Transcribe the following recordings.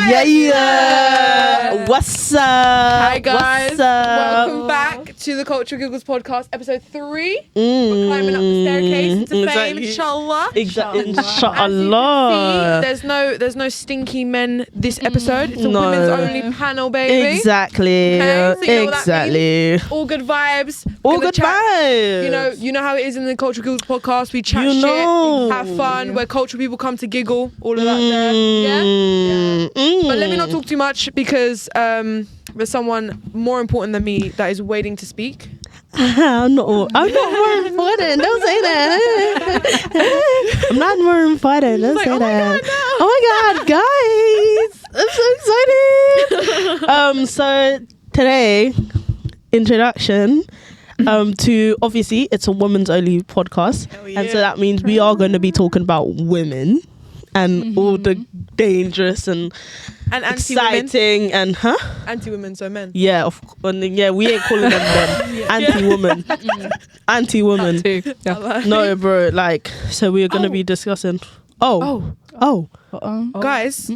Yeah. What's up? Hi guys. What's up? Welcome back to the Culture Giggles podcast, episode 3. We're climbing up the staircase into fame, inshallah. Inshallah. There's no stinky men this episode. It's a women's only panel, baby. Exactly. Okay, so you know what that exactly. means? All good vibes. All good vibes. You know how it is in the Culture Giggles podcast. We chat shit, have fun, where cultural people come to giggle. All of that there. Yeah. But let me not talk too much because there's someone more important than me that is waiting to speak. I'm not more important. Don't say that. I'm not more important. Don't say that. God, no. Oh my God, guys. I'm so excited. So today, introduction to, obviously, it's a women's only podcast. Yeah. And so that means we are going to be talking about women and all the dangerous and exciting and anti-women, so men. Yeah, we ain't calling them men. Anti-woman. Anti-woman. No, bro, so we are going to be discussing. Guys,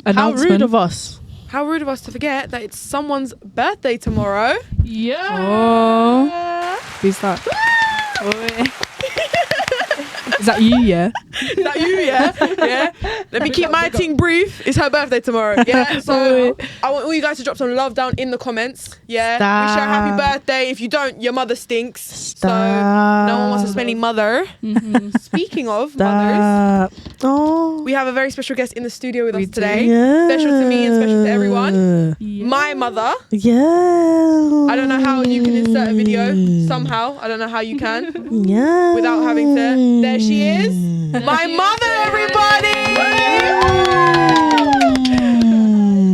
how rude of us. How rude of us to forget that it's someone's birthday tomorrow. Yeah. Oh. Who's that? Is that you, yeah? Is that you, yeah? Yeah. Let me keep my thing brief. It's her birthday tomorrow. Yeah. So I want all you guys to drop some love down in the comments. Yeah. Stop. Wish her a happy birthday. If you don't, your mother stinks. So no one wants a smelly mother. Speaking of mothers, we have a very special guest in the studio with us today. Yeah. Special to me and special to everyone. Yeah. My mother. Yeah. I don't know how you can insert a video somehow. I don't know how you can. Yeah. Without having to. There she is. My mother, everybody.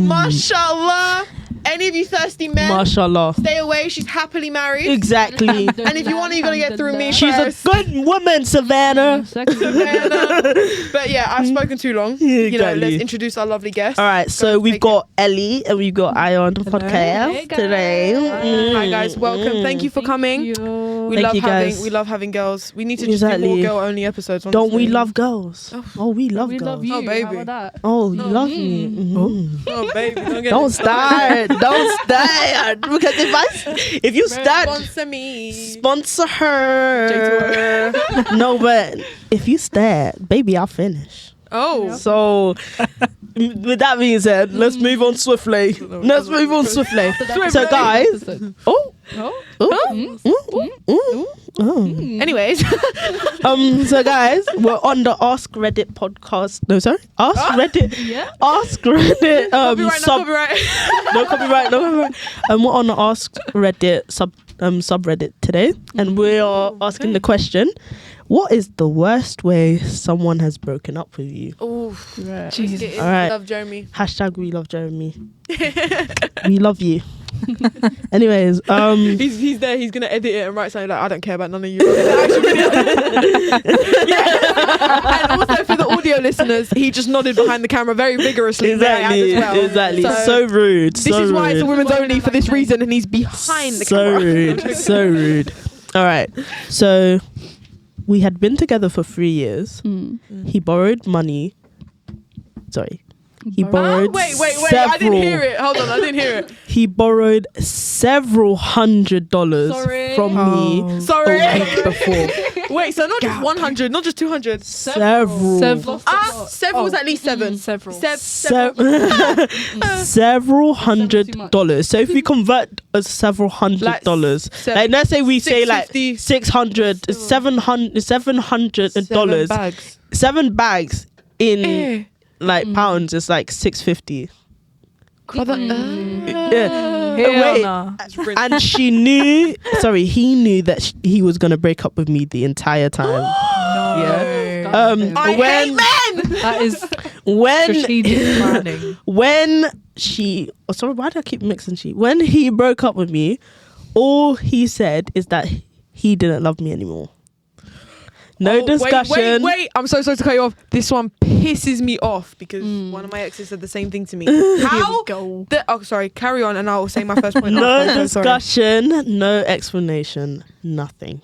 Mashallah. Any of you thirsty men, Mashallah. stay away. She's happily married. Exactly. And if you want, you're going to get through me She's first. a good woman, Savannah. But yeah, I've spoken too long. You know, let's introduce our lovely guest. All right, so we've got Ellie and we've got I on the podcast today. Hi guys, welcome. Thank you for coming. We love having girls. We need to just do more girl only episodes. Honestly. Don't we love girls? Oh, we love girls. Love you. Oh baby. Oh, you love me. Oh baby. Don't start. Don't start. Because if you start, sponsor her. No, but if you start, baby, I'll finish. Oh. So, with that being said, let's move on swiftly. So, guys. Anyways. So, guys, we're on the Ask Reddit podcast. No, sorry. Ask Reddit. Yeah. Ask Reddit. Copyright. No copyright. We're on the Ask Reddit subreddit today, and we are asking the question: what is the worst way someone has broken up with you? Oh, Jesus! All right. Love Jeremy. # we love Jeremy. We love you. Anyways, he's there. He's gonna edit it and write something like, "I don't care about none of you." And also for the audio listeners, he just nodded behind the camera very vigorously. Exactly. So rude. This is why it's a women's only for this reason, and he's behind the camera. So rude. All right. So we had been together for 3 years. He borrowed money. Sorry. He borrowed wait, I didn't hear it. Hold on, I didn't hear it. He borrowed several $100 from me. Sorry. A week before. Wait, so not just 100, not just 200. Several. Several was at least 7. Several $100. So if we convert several $100, let's say we say like $600, $700. 7 bags in pounds is like $650. And he knew that he was gonna break up with me the entire time. I hate men. That is strategic planning. Why do I keep mixing she? When he broke up with me, all he said is that he didn't love me anymore. No discussion. Wait. I'm so sorry to cut you off. This one pisses me off because one of my exes said the same thing to me. How? Sorry. Carry on and I'll say my first point. No discussion, no explanation, nothing.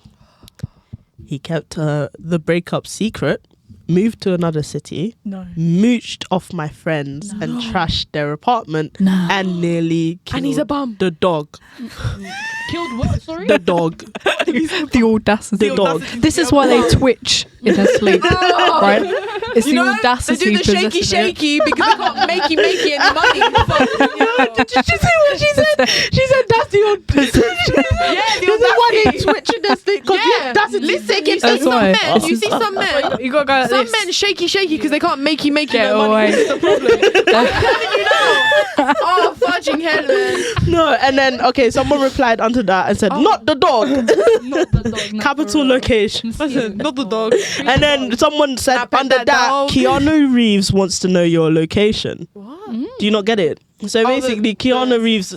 He kept the breakup secret moved to another city, No. mooched off my friends and trashed their apartment and nearly killed And he's a bum. the dog. Killed what? Sorry? The dog. The audacity. The dog. This is why they twitch in their sleep, right? It's You the know, audacity. they do the shaky possessing it. shaky because they can't makey any money. So, Did you see what she said? She said that's the old position. yeah, This is why they twitch in their sleep. Yeah, That's listen, you see That's some why. men. You see some men. You gotta go like Some this. men shaky because they can't makey Get no money. away. This is the problem. I'm telling you now. Oh, fudging hell, man. No, and then okay, someone replied under that and said, "Not the dog." Not the dog. no, Capital for real. location. Not the dog. And then someone said Snap at under that that, dog. Keanu Reeves wants to know your location. What? Do you not get it? So Oh, basically, Keanu Reeves,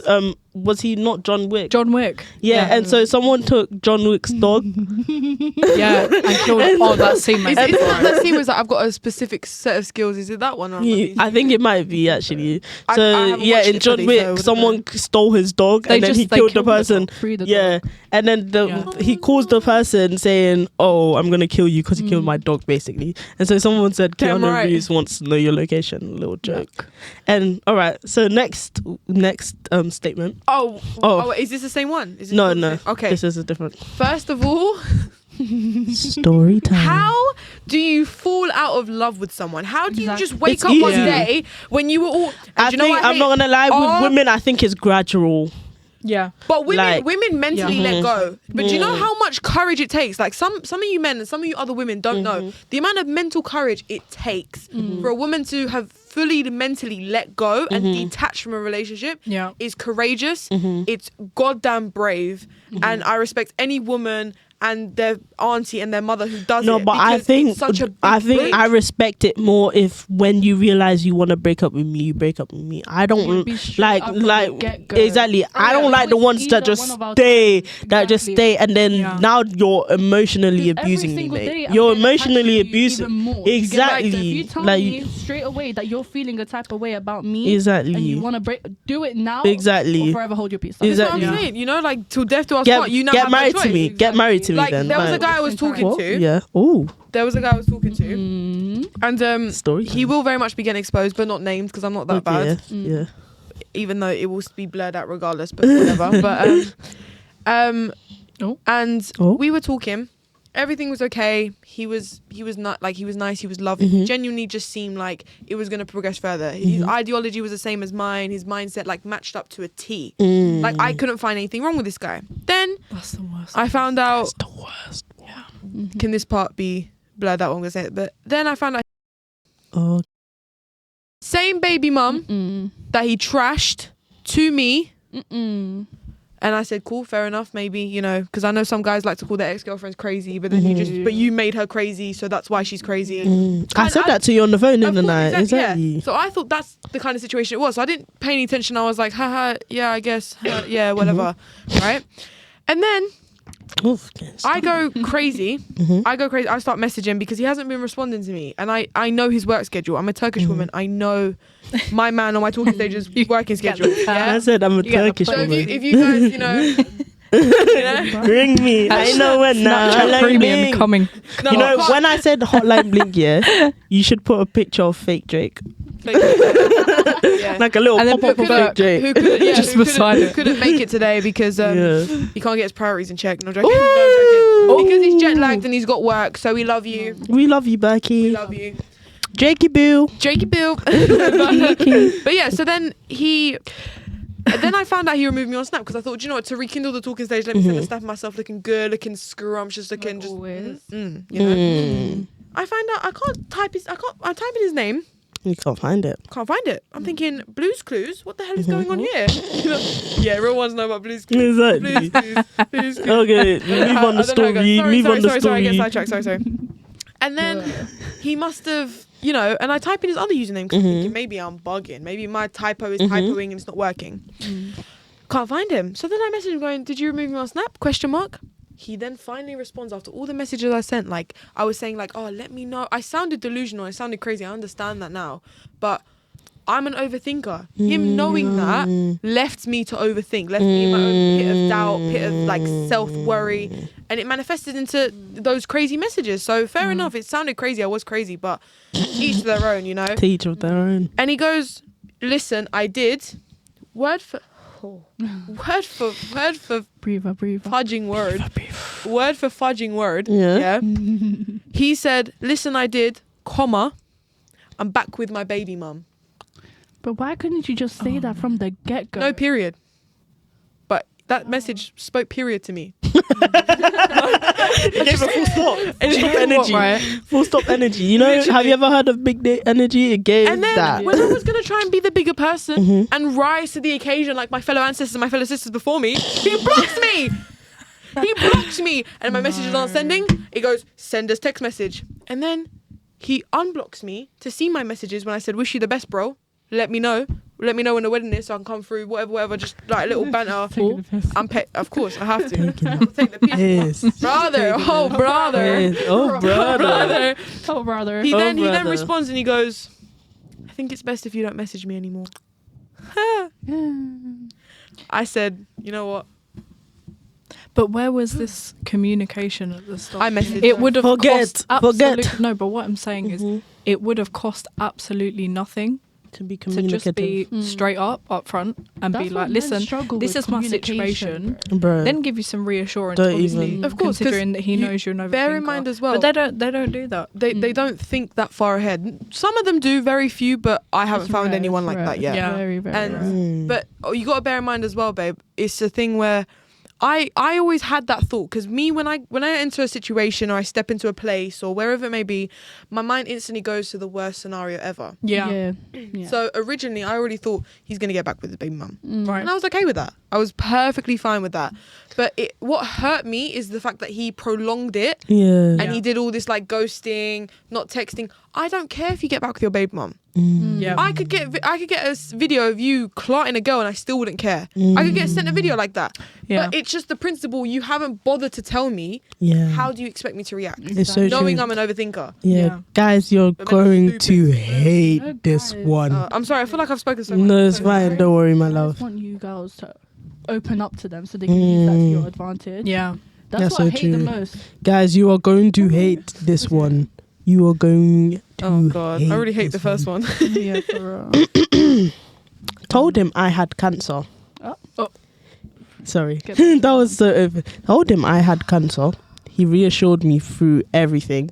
was he not John Wick? John Wick. Yeah, and so someone took John Wick's dog. Yeah, and killed. Oh, that scene, mate. Isn't that scene was like I've got a specific set of skills? Is it that one? Or I think it might be actually. I So haven't yeah, watched in it John fully, so I Wick, wouldn't someone stole his dog They and then just- he they killed the killed the person. dog, freed the Yeah, and then he calls the person saying, "Oh, I'm gonna kill you because you killed my dog," basically. And so someone said, Damn "Keanu right. Reeves wants to know your location." Little joke. And all right, so next statement. Oh, is this the same one? Is this No, the no. same? Okay. This is a different First of all, story time. how do you fall out of love with someone? How do you Exactly. just wake It's up one easy. day when you were all? I do you know think what I I'm hate? not gonna lie. Oh. With women, I think it's gradual. Yeah. But Like- women mentally Yeah. let go. But do you know Mm. how much courage it takes? Like some of you men and some of you other women don't know the amount of mental courage it takes for a woman to have fully mentally let go and detach from a relationship. Yeah. Is courageous. It's goddamn brave, and I respect any woman and their auntie and their mother who does No, it. but I because think it's such a big I think bridge. I respect it more if when you realize you want to break up with me, you break up with me. I You don't be straight up from the get-go. exactly. I don't like the ones that Either just one of our stay, choices. that just Exactly. stay, and then Yeah. now you're emotionally Every abusing me, single day, mate. I'm You're getting attached emotionally to you abusing. even more. Do you get that? So if Exactly. you tell Like me straight away that you're feeling a type of way about me, exactly. and you want to break, do it now, Exactly. or forever hold your peace. That's what I'm Exactly. saying. You know, like till death do us Get, part. You now get have no married to choice. me. Get married to me Like then. there was a Like, guy I was talking what? to. Yeah. Oh, There was a guy I was talking to, and story. he will very much be getting exposed, but not named because I'm not that Okay, bad. Yeah. Even though it will be blurred out regardless, but whatever. But Oh. and Oh. we were talking. Everything was okay. He was not like he was nice. He was loving. He genuinely just seemed like it was going to progress further. His ideology was the same as mine. His mindset like matched up to a T. Like I couldn't find anything wrong with this guy. Then That's the worst. I found out. It's the worst. Can this part be blurred out? I'm gonna say it. But then I found out Oh. same baby mum that he trashed to me. And I said, cool, fair enough, maybe, you know, because I know some guys like to call their ex-girlfriends crazy, but then but you made her crazy, so that's why she's crazy. I said that to you on the phone Of in the course, night. Exactly. Yeah. So I thought that's the kind of situation it was. So I didn't pay any attention. I was like, haha, yeah, I guess, yeah, whatever, right? And then Oof, I go crazy. I start messaging because he hasn't been responding to me. And I know his work schedule. I'm a Turkish woman. I know my man on my talking stage's working schedule. I Yeah? said I'm a You get the Turkish So woman. if you guys, you know, you know, Ring me. I know when now. Snapchat Hotline premium Blink. coming. no, You I know, can't- when I said hotline blink, yeah, you should put a picture of fake Drake. yeah. Like a little And then pop up put of the- fake Drake. Who couldn't, yeah, Just who beside couldn't, it. who couldn't make it today because Yeah. he can't get his priorities in check. No joking. No joking. Because he's jet lagged and he's got work. So we love you. We love you, We Becky. love you. Jakey Boo. Jakey Bill. But yeah, so then I found out he removed me on Snap because I thought, do you know what, to rekindle the talking stage, let me send a snap of myself looking good, looking scrumptious, looking Like just always. you know. I find out I'm typing his name, You can't find it. can't find it. I'm thinking Blues Clues, what the hell is going on here? You know, yeah, everyone wants to know about Blues Clues. Exactly. Blues Clues. Okay, move on the story. Move on the Sorry, I get story. sidetracked. Sorry. And then he must have, you know, and I type in his other username because I'm thinking maybe I'm bugging. Maybe my typo is typoing and it's not working. Can't find him. So then I messaged him going, did you remove me on Snap? ? He then finally responds after all the messages I sent. Like, I was saying like, oh, let me know. I sounded delusional. I sounded crazy. I understand that now. But I'm an overthinker. Him knowing that left me to overthink, left me in my own pit of doubt, pit of like self-worry, and it manifested into those crazy messages. So fair enough, it sounded crazy, I was crazy, but each to their own, you know? To each of their own. And he goes, listen, I did, word for Breather. fudging word. Word for fudging word. Yeah. He said, listen, I did, comma, I'm back with my baby mum. But why couldn't you just say that from the get-go? No, period. But that message spoke period to me. It gave a full stop. Energy. Right? Full stop energy. You know, have you ever heard of big day energy? It gave And then that. when I was going to try and be the bigger person and rise to the occasion like my fellow ancestors and my fellow sisters before me, he blocks me. He blocks me. And my messages aren't sending. It goes, send us text message. And then he unblocks me to see my messages when I said, wish you the best, bro. Let me know. Let me know when the wedding is so I can come through. Whatever. Just like a little banter. Of course, I have to. I'll take the piss. Brother. Oh, brother. Oh, brother. Oh, brother. He then brother. responds and he goes, I think it's best if you don't message me anymore. I said, you know what? But where was this communication at the start? I messaged It her. would have cost Forget. No, but what I'm saying is, it would have cost absolutely nothing To be to just communicative. be straight up front and That's be what like, men listen, struggle this with, is my communication, situation. Bro. Then give you some reassurance, Don't obviously, even- Of course, 'cause considering that he knows you're an overthinker. bear in mind as well. But they don't do that. They don't think that far ahead. Some of them do, very few, but I haven't found anyone like that yet. Yeah. Very, very And rare. but you got to bear in mind as well, babe. It's a thing where I always had that thought, because me when I enter a situation or I step into a place or wherever it may be, my mind instantly goes to the worst scenario ever. Yeah. So originally I already thought he's gonna get back with his baby mum, Right. and I was okay with that. I was perfectly fine with that. But what hurt me is the fact that he prolonged it. Yeah. And he did all this like ghosting, not texting. I don't care if you get back with your baby mum. Yeah. I could get a video of you clarting a girl and I still wouldn't care. I could get sent a video like that. Yeah. But it's just the principle. You haven't bothered to tell me. Yeah. How do you expect me to react? It's so Knowing true. I'm an overthinker. Yeah. Guys, you're But men are going stupid. to hate No, this guys. one. I'm sorry. I feel like I've spoken so much. No, it's fine. Don't worry, my I love. just want you girls to open up to them so they can use that to your advantage. Yeah. That's so what I hate the true. most. Guys, you are going to hate this one. You are going to Oh God, I already hate the first one. Yeah, for real. Told him I had cancer. Oh. Sorry. Get That was so over. Told him I had cancer. He reassured me through everything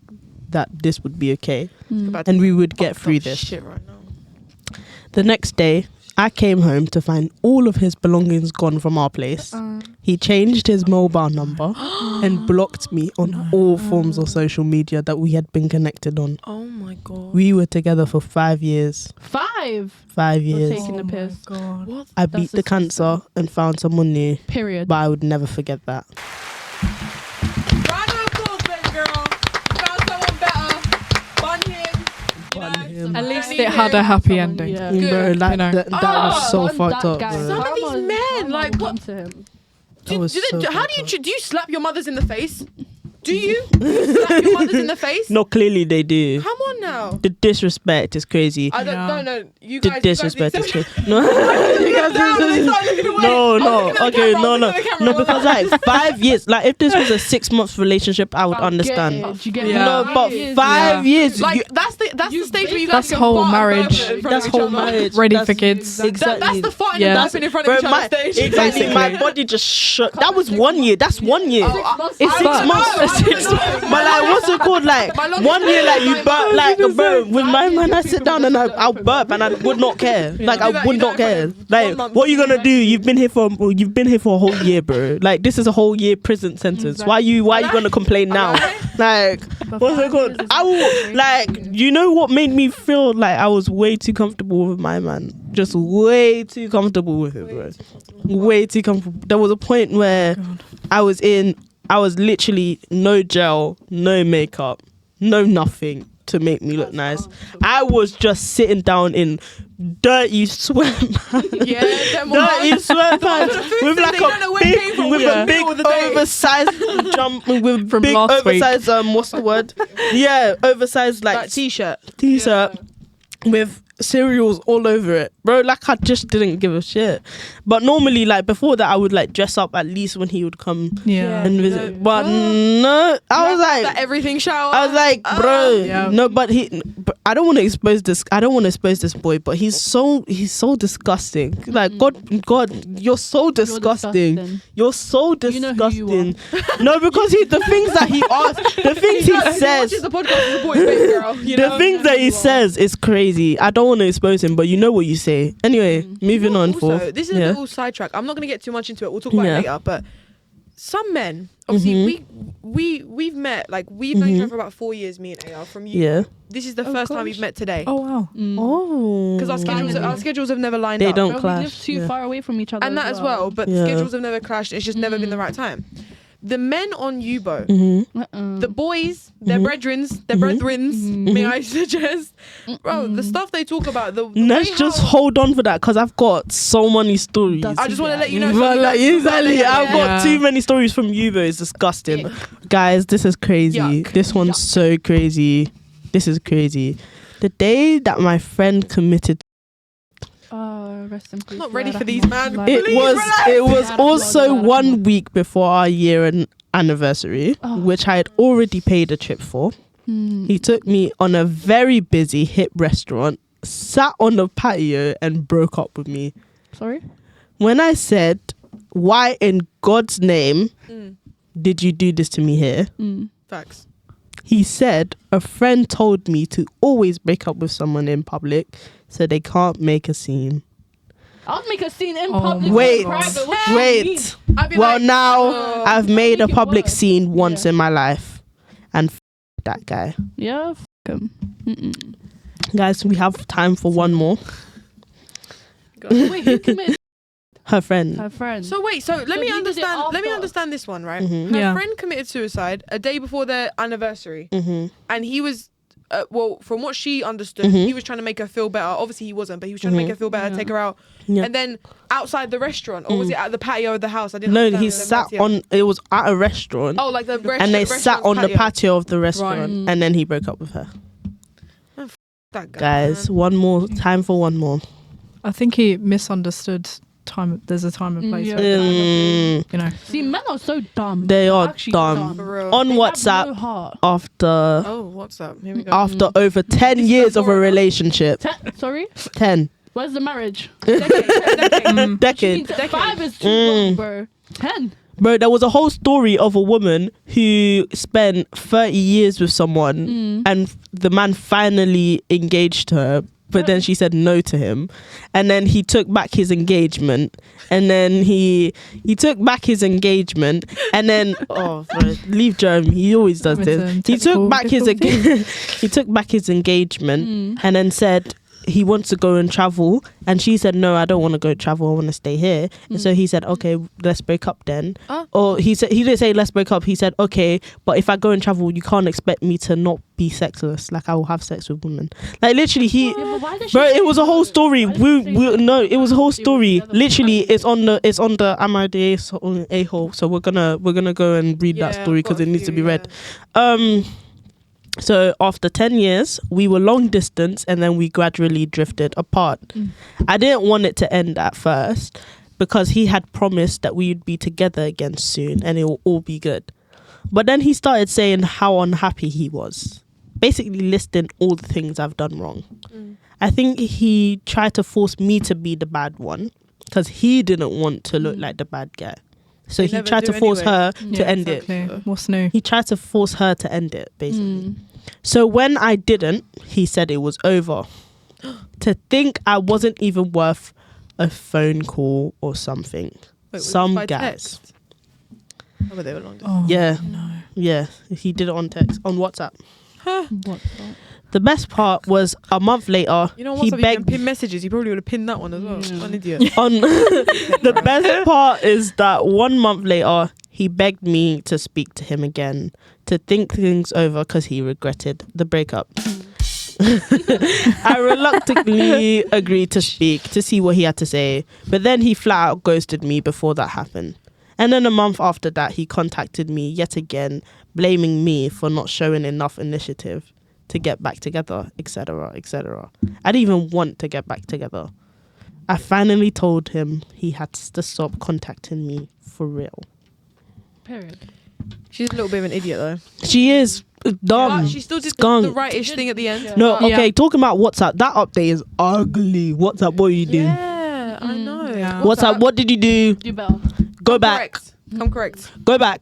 that this would be okay. And we would get through this. Shit right now. The next day, I came home to find all of his belongings gone from our place. He changed his mobile number and blocked me on all forms of social media that we had been connected on. Oh my God. We were together for 5 years. 5. 5 You're years. taking the piss. God. What? I That's beat the cancer and found someone new, Period. but I would never forget that. Round of applause, baby girl. Found someone better. Bun him. You Bun know, him. At I least need it had a happy Someone, ending. yeah. Good. Bro, like, You know. that was so Fun fucked that up, guy. bro. Some of these Karma- men, karma like, will what- come to him. That was so how fucked up. do you slap your mothers in the face? Do you slap your mothers in the face? No, clearly they do. Come on now. The disrespect is crazy. I don't Yeah. know. You The guys. disrespect is crazy. No, No, no. Okay, no. Because like 5 years, like if this was a 6 month relationship, I would understand. You get Yeah. No, but 5 years, Like you- that's the stage where you guys That's can whole fart and marriage. burp in front that's of whole each other. marriage. Ready That's- for kids. Exactly. That's the farting Yeah. and burping in front Bro, of each other stage. exactly. My Basically. body just shut. That was 1 year. That's 1 year. It's I fun. don't know. Six months. But like, what's it called? Like My longest 1 year, like you time, burp, like, like bro. With my man, I sit down and I'll burp and I would not care. Like I You do that- would you do not that care. for 1 Like month. what are you gonna do? You've been here for a whole year, bro. Like this is a whole year prison sentence. Why are you gonna complain now? Like what's it called? I will like. You know what made me feel like I was way too comfortable with my man? Just way too comfortable with him, bro. Way too comfortable. There was a point where I was literally no gel, no makeup, no nothing to make me look nice. I was just sitting down in dirty sweatpants. Yeah, them Dirty ones. sweatpants with like they don't know a where it came from. big, with Yeah. a big Middle of the day. oversized jump with From big last week. oversized what's the word? Yeah, oversized like Like t-shirt. t-shirt. with cereals all over it, bro. Like, I just didn't give a shit. But normally, like, before that, I would like dress up at least when he would come and visit. But no, I was like, that everything shower. I was like, bro, no. But I don't want to expose this. I don't want to expose this boy. But he's so disgusting. Like, God, you're so disgusting. You're so disgusting. You know who you are. No, because the things that he asks, the things he says, the podcast is a boy's baby girl. the things that he says is crazy. I don't want to expose him, but you know what you say. Anyway, moving on. Also, this is a little sidetrack. I'm not going to get too much into it. We'll talk about it later. But some men, obviously, we've met. Like, we've known each other for about 4 years. Me and AR from you. Yeah. This is the first time we've met today. Oh wow. Oh. Because our schedules have never lined They up. don't Bro, clash. we live too far away from each other. And that as well. But schedules have never clashed. It's just never been the right time. The men on Yubo, the boys, their brethrens, may I suggest, bro, the stuff they talk about. Let's just hold on for that, because I've got so many stories. I just want to let you know. But like, exactly, I've got too many stories from Yubo. It's disgusting. Guys, this is crazy. Yuck. This one's so crazy. This is crazy. The day that my friend committed, rest in peace. Not ready for these, man. it was also 1 week before our year anniversary, which I had already paid a trip for. He took me on a very busy hip restaurant, sat on the patio and broke up with me. Sorry? When I said, why in God's name did you do this to me here? Facts. He said a friend told me to always break up with someone in public so they can't make a scene. I'll make a scene in public. Wait. Well, like, now I've made a make it public work. scene once in my life, and that guy. Yeah, him. Guys, we have time for one more. Wait, who committed? Her friend. Her friend. So wait, let me you did it understand. Let me after? understand this one, right? Mhm. Her Yeah. friend committed suicide a day before their anniversary, and he was. Well, from what she understood, he was trying to make her feel better. Obviously, he wasn't, but he was trying to make her feel better, take her out. Yeah. And then outside the restaurant, or was it at the patio of the house? I didn't. No, understand he the sat patio. on. It was at a restaurant, Oh, like the restaurant. and they sat on the patio of the restaurant, and then he broke up with her. That guy, Guys, man. one more time for one more. I think he misunderstood time. There's a time and place. Yeah. for it, you know. See, men are so dumb. They are Actually dumb. For real. On They have WhatsApp, no heart. after Oh, what's up? Here we go. after over 10 This is years of a before- relationship. Sorry? 10 Where's the marriage? decade. 5 is too long, bro. 10. Bro, there was a whole story of a woman who spent 30 years with someone and the man finally engaged her, but then she said no to him, and then he took back his engagement, and then he took back his engagement, and then bro, leave Jeremy, he always does this. He took back his he took back his engagement and then said he wants to go and travel, and she said no, I don't want to go travel, I want to stay here. And so he said okay, let's break up then. Or he didn't say let's break up, he said okay, but if I go and travel you can't expect me to not be sexless, like I will have sex with women. Like literally bro, it was a whole story. It was a whole story. Literally it's on the Amade on A-hole, so we're gonna go and read that story because it needs to be read. So after 10 years, we were long distance and then we gradually drifted apart. I didn't want it to end at first because he had promised that we would be together again soon and it will all be good. But then he started saying how unhappy he was, basically listing all the things I've done wrong. I think he tried to force me to be the bad one because he didn't want to look like the bad guy. So he tried to force her to end it. What's new? He tried to force her to end it, basically. So when I didn't, he said it was over. To think I wasn't even worth a phone call or something. Wait, Some by guys. text? Oh, but they were long distance. Yeah. Yeah. He did it on text, on WhatsApp. What? The best part was a month later, You know he what? begged Pin messages. He probably would have pinned that one as well. What an idiot. on the best part is that 1 month later he begged me to speak to him again, to think things over because he regretted the breakup. I reluctantly agreed to speak to see what he had to say, but then he flat out ghosted me before that happened. And then a month after that he contacted me yet again, blaming me for not showing enough initiative. to get back together, etc., etc. I didn't even want to get back together. I finally told him he had to stop contacting me for real. Period. She's a little bit of an idiot though. She is dumb. But she still did skunk. the right-ish thing at the end. Yeah. No, Yeah. okay, talking about WhatsApp, that update is ugly. WhatsApp, what are you doing? Yeah, I know. Yeah. WhatsApp, what did you do? Do better. Go back. Correct. I'm correct. Go back.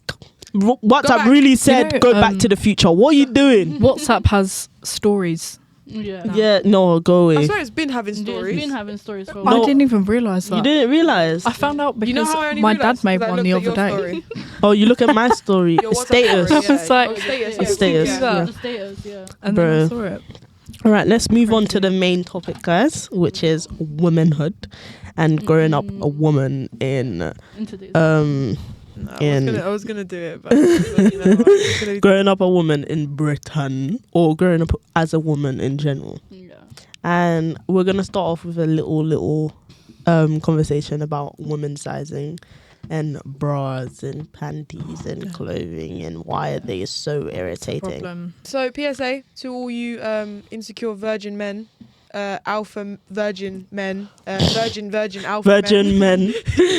WhatsApp back. really said You know, go back to the future. What are you doing? WhatsApp has stories. Yeah. Yeah, no, go I away. swear it's been having Yeah, stories. it's been having stories for a I while. didn't even realise that. You didn't realize? I found out because You know how I only my realised? dad made 'Cause I one the looked other at your day. story. Oh, you look at my story. Your WhatsApp Status. story, I was like- Oh, status. Yeah. Yeah. Status. Yeah. The status, yeah. And Bro. then I saw it. All right, let's move on to the main topic, guys, which is womanhood and growing up a woman in Into this. No, In- I was gonna do it, but you know, I'm just gonna growing up a woman in Britain or growing up as a woman in general. Yeah. And we're gonna start off with a little conversation about woman sizing and bras and panties and clothing and why are they so irritating. Problem. So PSA to all you insecure virgin men, alpha virgin men, virgin alpha Virgin men,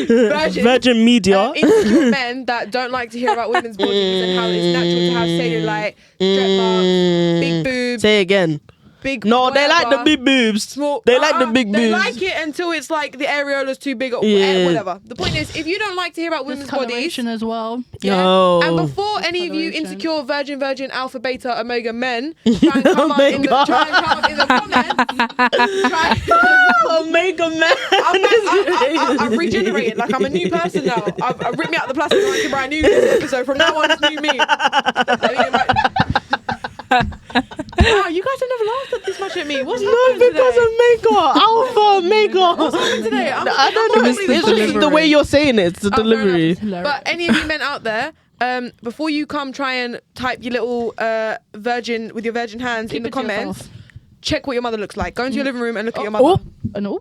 virgin media. insecure men that don't like to hear about women's bodies and how it's natural to have cellulite, strap marks, big boobs, Say again. big. No, they like the whatever. big boobs. Small. They like the big They boobs. like it until it's like the areola's too big or Yeah. whatever. The point is, if you don't like to hear about women's bodies, Discoloration as well. No. and before any of you Discoloration. insecure virgin, alpha, beta, omega men try and come up in the comments, Omega man. I've regenerated. Like I'm a new person now. I've ripped me out the plastic and I can write a new episode. From now on, it's new me. Wow, you guys have never laughed at this much at me. What's No, happening because today? Omega, alpha, omega. What's happening today? I don't know. I'm It's not really just the way you're saying it. It's the fair enough. delivery. But any of you men out there, before you come try and type your little virgin with your virgin hands in the Keep it to comments, yourself. check what your mother looks like. Go into your living room and look at your mother. Oh, no.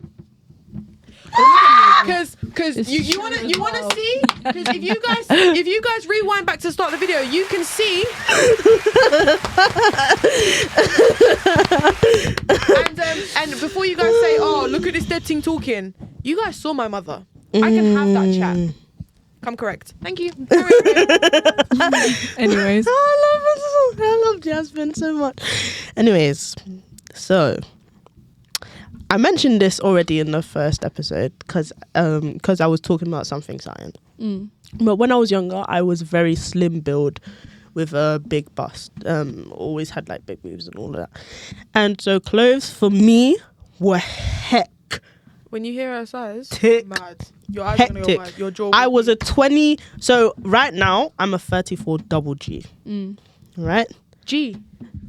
Because It's you true want as to well. see, because if you guys rewind back to the start of the video, you can see and before you guys say, oh, look at this dead thing talking, you guys saw my mother. I can have that chat. Come correct. Thank you. Anyways, I love Jasmine so much. Anyways, so I mentioned this already in the first episode because I was talking about something science. But when I was younger, I was very slim build with a big bust. Always had like big boobs and all of that. And so clothes for me were heck. When you hear her size, Tick. mad. Your eyes are gonna go Hectic. wide. Your jaw. I was a 20. So right now I'm a 34 double G. Right? G.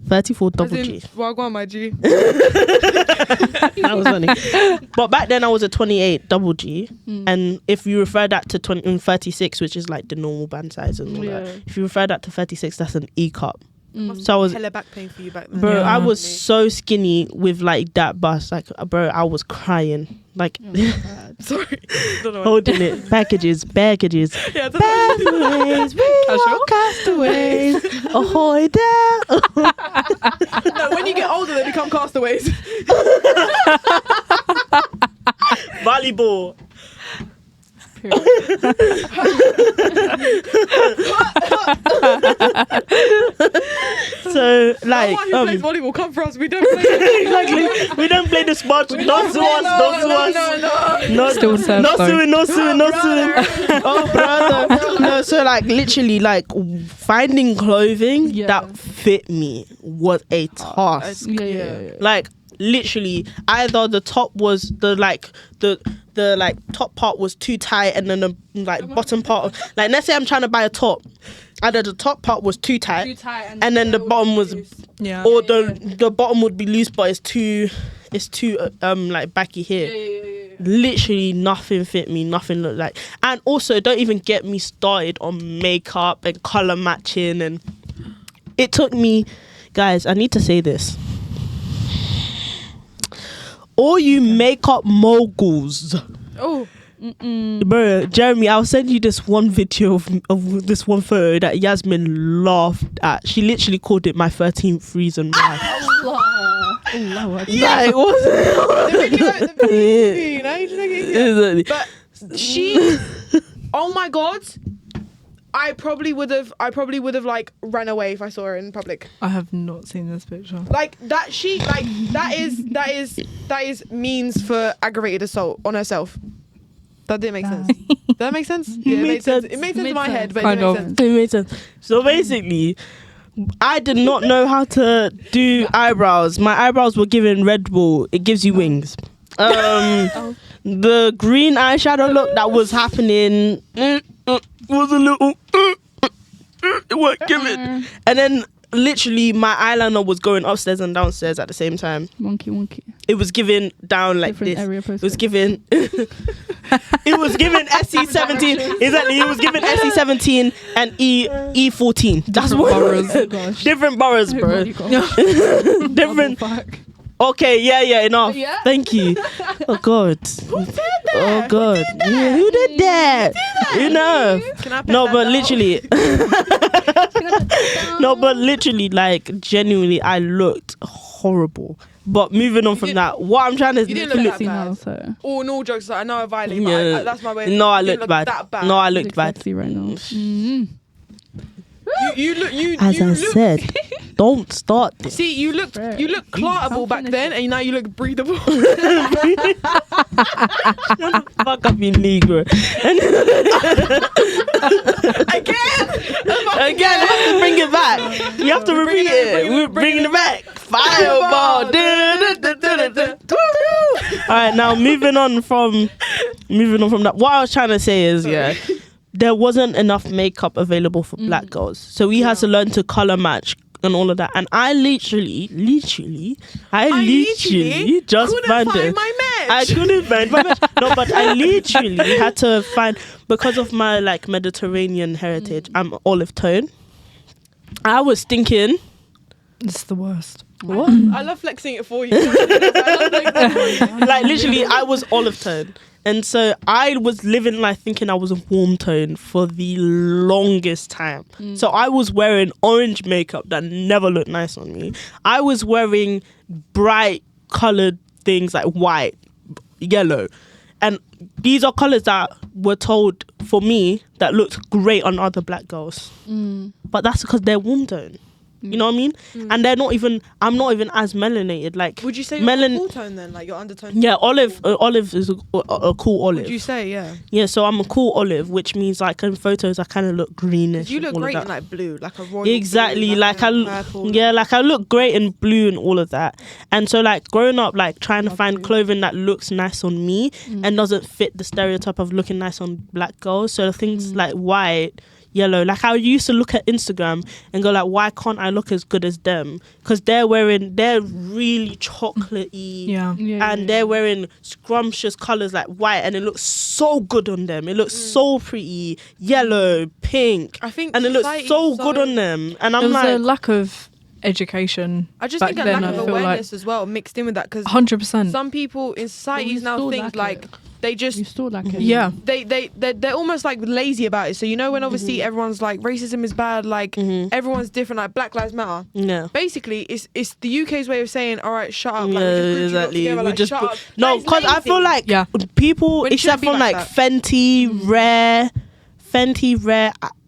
34 As double in, G. well, go on, my G. That was funny. But back then I was a 28 double G. And if you refer that to 36, which is like the normal band size and all Yeah. that, if you refer that to 36, that's an E cup. So I was, Hella back pain for you back then. bro, Yeah. I was so skinny with like that bust. Like, bro, I was crying. Like, Sorry. Don't know. holding it. Packages. Yeah, that's Castaways, we are castaways. Ahoy there. no, when you get older, they become castaways. Volleyball. So like No one who plays volleyball come for us. We don't play it. exactly, we don't play the sport. Don't sue us. Don't sue us. No. No, Still serve no though. suing, no suing, no suing. Oh, brother. No, so like literally, like finding clothing Yeah. that fit me was a task. Yeah. Like literally, either the top was the top part was too tight, and then the like bottom part of, like, let's say I'm trying to buy a top, either the top part was too tight, and then the bottom was, yeah. or the bottom would be loose, but it's too like baggy here. Literally nothing fit me, nothing looked like. And also, don't even get me started on makeup and color matching. And it took me, guys, I need to say this, all you makeup moguls, Oh, Bro, Jeremy, I'll send you this one video of this one photo that Yasmin laughed at. She literally called it my 13th reason why. Yeah. Like, what's The video, you know, you just like it, yeah. But she, oh my god, I probably would have like ran away if I saw her in public. I have not seen this picture. Like that, that is means for aggravated assault on herself. That didn't make sense. Did that make sense? Yeah, it made sense. It made sense in my head, but it didn't make sense. It made sense. So basically, I did not know how to do eyebrows. My eyebrows were given Red Bull. It gives you wings. The green eyeshadow look that was happening was a little it wasn't given. And then literally my eyeliner was going upstairs and downstairs at the same time. Wonky. It was given down like Different this. area It was given it was given SC17. Exactly, it was given SC17 and E14. That's what boroughs. Oh gosh. different boroughs, bro. Oh gosh. Different. Fuck. Okay, yeah, enough. Yeah? Thank you. Oh God. Who did that? Oh God. Yeah, who did that? You know. Can I pet No, that but doll? literally. No, but literally, like, genuinely, I looked horrible. But moving on from didn't- that, what I'm trying to You didn't look that See bad. now, so All jokes aside, I know I violate, Yeah. but that's my way. No, I You didn't looked look bad. That bad. No, I you looked look bad. sexy right now. You look. As you I look, said, don't start this. See, you looked clartable back then, and now you look breathable. Fuck up, you Negro. Again, I have to bring it back. You have to repeat it. We're bringing it back. Fireball. All right, now moving on from that. What I was trying to say is, yeah, there wasn't enough makeup available for black girls, so we had to learn to color match and all of that. And I literally just couldn't found find it. my match. I couldn't find my match. No, but I literally had to find, because of my like Mediterranean heritage, I'm olive tone. I was thinking, It's the worst. what? I love flexing it for you. Like literally, I was olive tone. And so I was living life thinking I was a warm tone for the longest time. So I was wearing orange makeup that never looked nice on me. I was wearing bright colored things like white, yellow. And these are colors that were told for me that looked great on other black girls. But that's because they're warm tone. You know what I mean? And they're not even, I'm not even as melanated. Like, Would you say you're a cool tone then, like your undertone? yeah, olive is a cool olive. Would you say, yeah? Yeah, so I'm a cool olive, which means like in photos I kind of look greenish. You look and all of great that. in like blue, like a royal Exactly, blue, like I purple. like I look great in blue and all of that. And so like growing up, like trying to find clothing that looks nice on me and doesn't fit the stereotype of looking nice on black girls. So things like white, yellow, like I used to look at Instagram and go like, why can't I look as good as them? Because they're really chocolatey, and they're wearing scrumptious colors like white, and it looks so good on them. It looks so pretty, yellow, pink, I think, and it looks society's so good on them. And I'm There was like, a lack of education. I just back think a then, lack I of feel awareness as well mixed in with that, because 100%. some people in societies now still think lack like it. they just You still like it. Yeah. they're almost like lazy about it. So you know when obviously everyone's like racism is bad, like everyone's different, like Black Lives Matter. yeah. Basically, it's the UK's way of saying, all right, shut up. Like, Yeah, we just group you lot exactly. together, We like, just shut put, up. no, That is because I feel lazy. like Yeah. people, When it except shouldn't from be like like Fenty, Rare,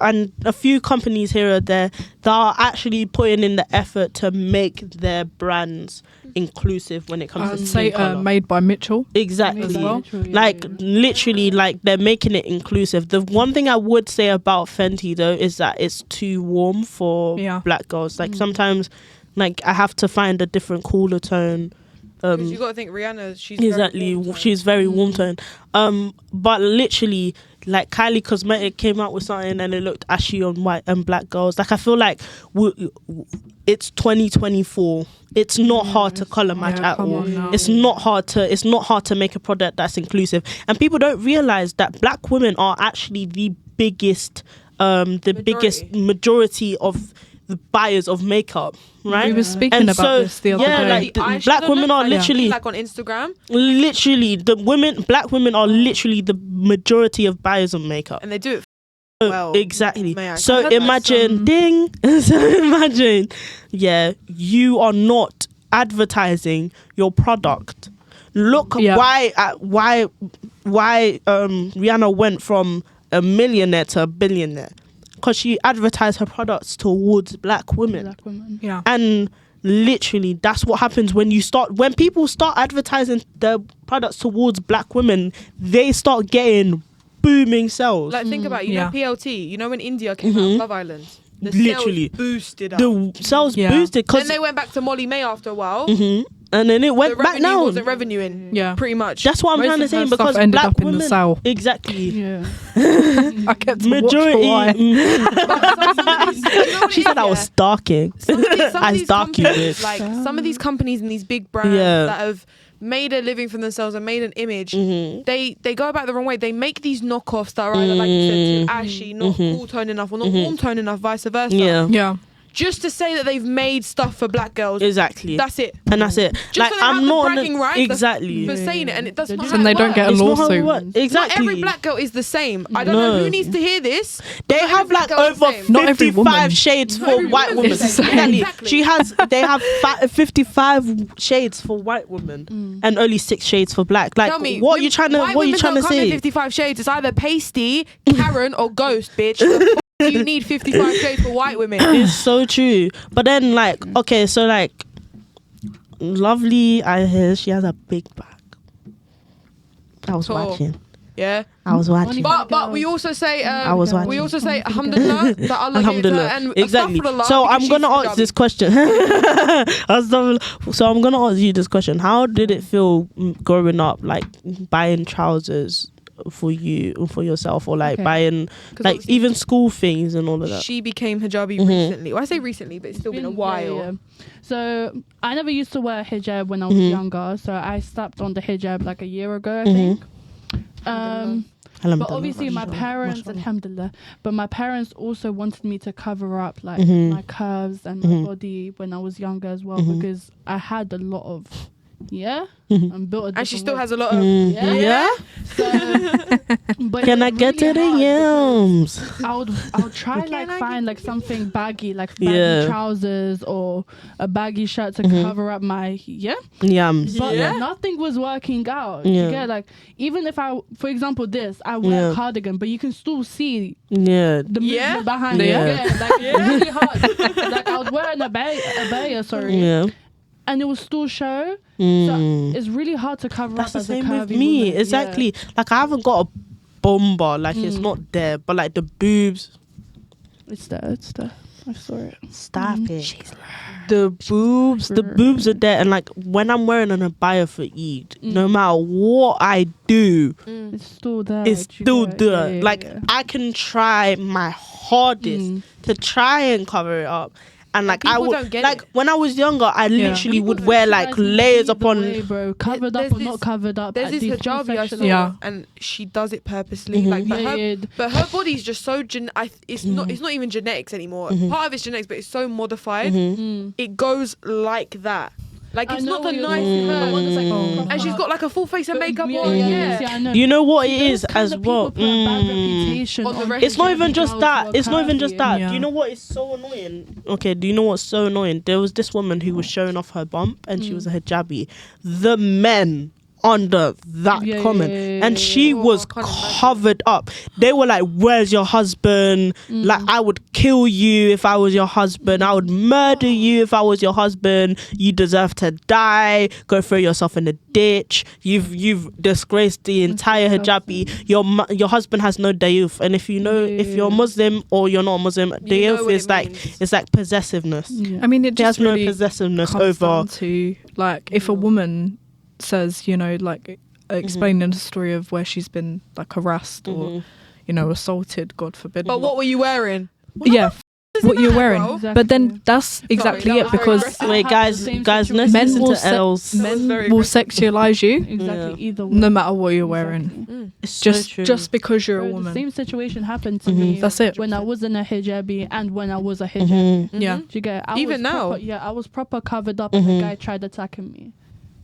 and a few companies here or there that are actually putting in the effort to make their brands inclusive when it comes I'd to say skin colour. made by Mitchell. Exactly. as well. Like literally, like they're making it inclusive. The one thing I would say about Fenty though is that it's too warm for black girls. Like sometimes, like I have to find a different cooler tone. Because you got to think Rihanna, she's Exactly, very warm tone. she's very warm tone. But literally, like Kylie Cosmetic came out with something and it looked ashy on white and black girls. Like I feel like it's 2024. It's not hard to color match at come all. on now. It's not hard to make a product that's inclusive. And people don't realize that black women are actually the biggest majority of the buyers of makeup, right? We were speaking And about so, this the other yeah, day. like the Eyeshadow black women look, are like, literally like on Instagram, literally black women are literally the majority of buyers of makeup. and they do it Well, exactly. may I So confess, imagine, so imagine, you are not advertising your product. Look why Rihanna went from a millionaire to a billionaire, because she advertised her products towards black women. Yeah. And literally that's what happens when people start advertising their products towards black women. They start getting booming sales. Like, think about it, you know PLT, you know when India came out of Love Island, the literally sales boosted up. the sales boosted, Then they went back to Molly May after a while. and then it went The back revenue down. wasn't revenuing, pretty much. That's what I'm Most trying to of say, her because stuff ended black up in women, the South. exactly. Yeah. I kept to watch for why. She said I was stalking. I stalk you, bitch. Like some of these companies and these big brands that have made a living for themselves and made an image, they go about the wrong way. They make these knockoffs that are either, like you said, too ashy, not cool tone enough, or not warm tone enough, vice versa. Yeah. Just to say that they've made stuff for black girls. Exactly. That's it. And that's it. Just Like, so they I'm have the not bragging rights exactly. for saying it, and that's not how And it they don't works. get a It's not how it lawsuit. works. Exactly. Not every black girl is the same. I don't No. know who needs to hear this. They Not have every like black girl is the over same. Not every 55 woman. shades Not for every white woman women. is the same. Exactly. Exactly. They have 55 shades for white women and only 6 shades for black. Like, Tell me, what are you trying to white what are you women trying don't to come in say? 55 shades. It's either pasty, Karen, or ghost, bitch. The fuck do you need 55 shades for white women? It's so true. But then, like, okay, so like, Lovely, I hear she has a big bag. I was Tall. watching. Yeah. I was watching. But we also say I was watching. we also say alhamdulillah that Allah gave her, Alhamdulillah. and Exactly. astaghfirullah So because I'm she's gonna ask Punjabi. this question. So I'm gonna ask you this question. How did it feel growing up, like buying trousers for you or for yourself, or like buying 'Cause like obviously even school things and all of that? She became hijabi recently. Well, I say recently, but it's still been a while. Yeah. So I never used to wear hijab when I was younger. So I slapped on the hijab like a year ago, I think. But obviously my parents, alhamdulillah, but my parents also wanted me to cover up like my curves and my body when I was younger as well, because I had a lot of and built a And she different still way. has a lot of Yeah. So, but Can it I was get to really the hard yams? because I would try like I find get like to something baggy, like baggy trousers or a baggy shirt to cover up my Yams. but nothing was working out. Yeah. You get, like, even if I, for example, I wear a cardigan, but you can still see Yeah. the movement behind Yeah. it. Like, it's really hard. Like, I was wearing a abaya, sorry, Yeah. and it will still show. So it's really hard to cover That's up the as a same with curvy me. woman. Exactly. Like, I haven't got a bomber. Like, it's not there. But like the boobs. Yeah. It's there. I saw it. Stop it. The boobs are there. And like, when I'm wearing an abaya for Eid, no matter what I do, It's still there. it's Do you still get it? there. Yeah, Like, yeah. I can try my hardest to try and cover it up. And like, I people would, don't get like, it. when I was younger, I literally People would don't wear realize like the layers either upon. way, bro. Covered There's up or this- not covered up. There's at this the hijabi I section saw, of- Yeah. and she does it purposely. Like, but her body's just so it's not even genetics anymore. Part of it's genetics, but it's so modified. It goes like that. Like, I it's know not the what you're nice talking about. curve. The one that's, like, And she's got like a full face of makeup yeah, on. yeah, I know. You know what See, it those is kind as of people well. put a bad reputation On the on rest It's not even hijabi just girls that. who are It's not even just curvy. that. Yeah. Do you know what is so annoying? Okay, do you know what's so annoying? There was this woman who was showing off her bump and she was a hijabi. The men under that Yeah, comment, yeah, yeah, and yeah, she yeah. was Oh, I can't imagine. covered up. They were like, "Where's your husband? Like, I would kill you if I was your husband. I would murder you if I was your husband. You deserve to die. Go throw yourself in the ditch. You've disgraced the entire hijabi. Your husband has no dayuf, and if you know if you're Muslim or you're not Muslim, know dayuf what is it like means. it's like possessiveness. Yeah. I mean, it He has just no really possessiveness comes over. down to, like, if a woman says, you know, like, explaining the story of where she's been like harassed or, you know, assaulted, God forbid. But what were you wearing? Yeah, what you're wearing. Exactly. But then that's exactly that it was very because aggressive. Wait, guys, Same let's situation. Men listen will to se- Els. men very will aggressive. sexualize you Exactly. Yeah. Either way. no matter what you're wearing. Exactly. It's so true. Just because you're a Bro, the woman. same situation happened to me. That's it. When I wasn't a hijabi and when I was a hijabi. Yeah. Do you get it? I Even was now. proper, I was proper covered up and the guy tried attacking me.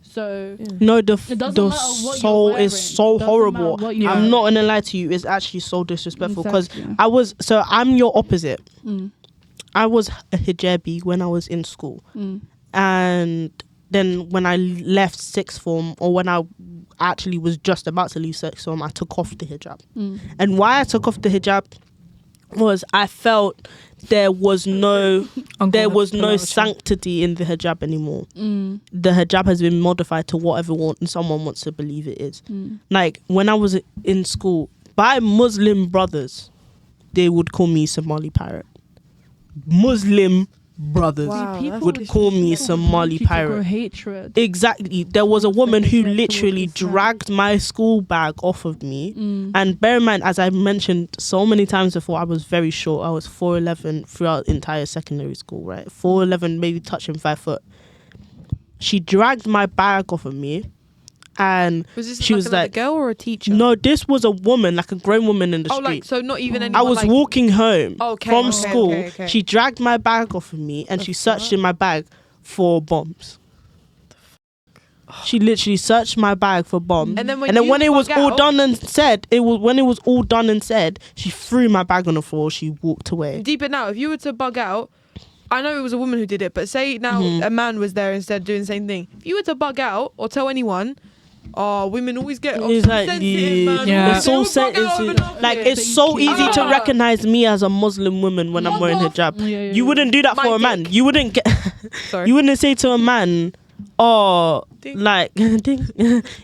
So No, It doesn't matter what you're soul wearing. is so It doesn't horrible. matter what you're I'm wearing. not gonna lie to you. It's actually so disrespectful because Exactly. I'm your opposite. Mm. I was a hijabi when I was in school, Mm. and then when I left sixth form, or when I actually was just about to leave sixth form, I took off the hijab. Mm. And why I took off the hijab was I felt there was no sanctity in the hijab anymore. Mm. The hijab has been modified to whatever someone wants to believe it is. Mm. Like when I was in school, by Muslim brothers, they would call me Somali pirate. Muslim brothers Wow, People would call me Somali grow pirate. hatred. Exactly. There was a woman who Towards literally Islam. dragged my school bag off of me. Mm. And bear in mind, as I mentioned so many times before, I was very short. I was 4'11" throughout entire secondary school, right? 4'11", maybe touching 5 foot. She dragged my bag off of me, and Was this she like was another like, girl or a teacher? no, this was a woman, like a grown woman in the Oh, street. like so not even anyone. I was like, walking home from Okay, school. okay. She dragged my bag off of me and she searched in my bag for bombs. She literally searched my bag for bombs. And then when it was bug all out- done and said, she threw my bag on the floor. She walked away. Deeper now, if you were to bug out, I know it was a woman who did it, but say now a man was there instead doing the same thing. If you were to bug out or tell anyone, women always get sensitive, man. Yeah. It's so it's so easy to Ah. recognize me as a Muslim woman when I'm wearing hijab. Yeah, You wouldn't do that My for a man. dick. You wouldn't get. Sorry. You wouldn't say to a man, Ding. like, ding.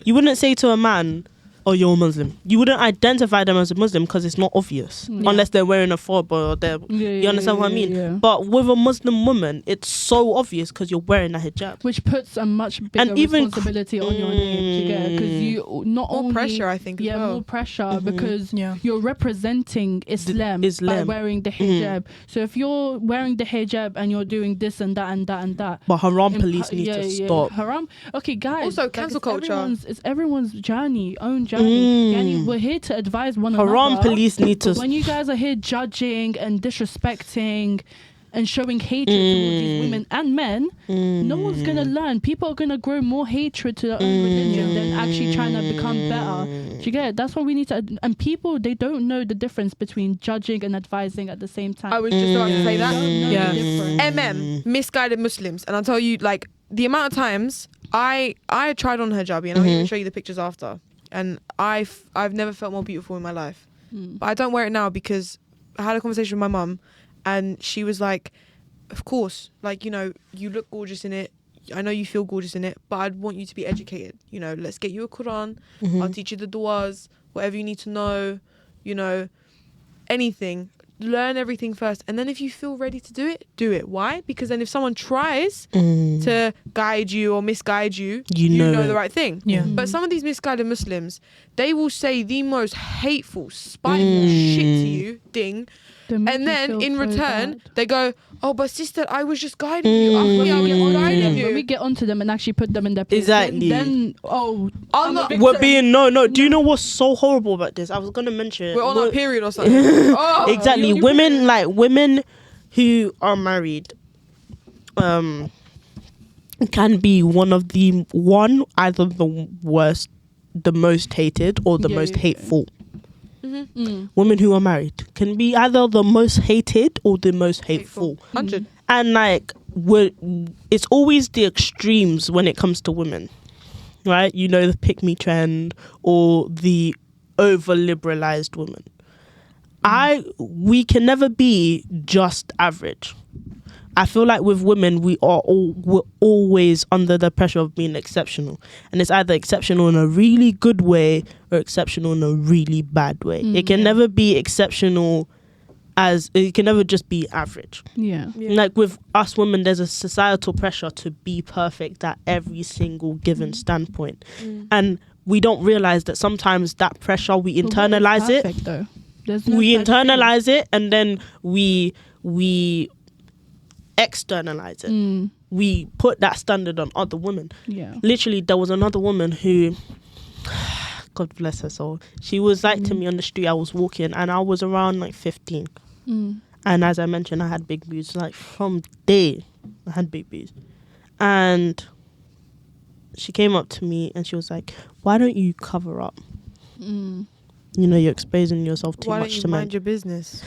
You wouldn't say to a man, oh, you're a Muslim. You wouldn't identify them as a Muslim because it's not obvious, Yeah. unless they're wearing a fob or they're. You understand what I mean? Yeah. But with a Muslim woman, it's so obvious because you're wearing a hijab. Which puts a much bigger And even responsibility on your name. You get it? Because you not More only pressure, I think, as Yeah, well. more pressure because Yeah. you're representing Islam, by Islam. wearing the hijab. So if you're wearing the hijab and you're doing this and that and that and that. But haram impa- police need to stop. Haram. Okay, guys. Also, cancel culture. It's everyone's own journey. Yani, we're here to advise one another. Haram police need to. But when you guys are here judging and disrespecting and showing hatred towards these women and men, no one's gonna learn. People are gonna grow more hatred to their own religion than actually trying to become better. Do you get it? That's what we need to. And people, they don't know the difference between judging and advising at the same time. I was just about to say They that. don't know Yeah. the difference. Misguided Muslims, and I'll tell you, like the amount of times I tried on hijabi, and I'll even show you the pictures after, and I've never felt more beautiful in my life. But I don't wear it now because I had a conversation with my mum, and she was like, of course, like, you know, you look gorgeous in it. I know you feel gorgeous in it, but I'd want you to be educated. You know, let's get you a Quran. I'll teach you the du'as, whatever you need to know, you know, anything. Learn everything first. And then if you feel ready to do it. Why? Because then if someone tries to guide you or misguide you, you know the right thing. Yeah. But some of these misguided Muslims, they will say the most hateful, spiteful shit to you, ding. They make And you then feel in so return, bad. they go, oh, but sister, I was just guiding you. I thought I was guiding When we you. get onto them and actually put them in their place, Exactly. then I'm not. We're being no. Do you know what's so horrible about this? I was gonna mention. We're on our period or something. Oh, Exactly. Women who are married, can be either the worst, the most hated, or the most hateful. Women who are married can be either the most hated or the most hateful. 100. And like it's always the extremes when it comes to women, right? You know, the pick me trend or the over liberalized woman. We can never be just average. I feel like with women, we're always under the pressure of being exceptional, and it's either exceptional in a really good way or exceptional in a really bad way. It can never be exceptional it can never just be average. Yeah. Like with us women, there's a societal pressure to be perfect at every single given standpoint, and we don't realize that sometimes that pressure we internalize it. Though. we internalize it, and then we externalize it. We put that standard on other women. Yeah. Literally, there was another woman who, God bless her soul, she was like to me on the street. I was walking and I was around like 15. And as I mentioned, I had big boobs. Like from day, I had big boobs. And she came up to me and she was like, why don't you cover up? You know, you're exposing yourself too much to men. Why don't you mind your business?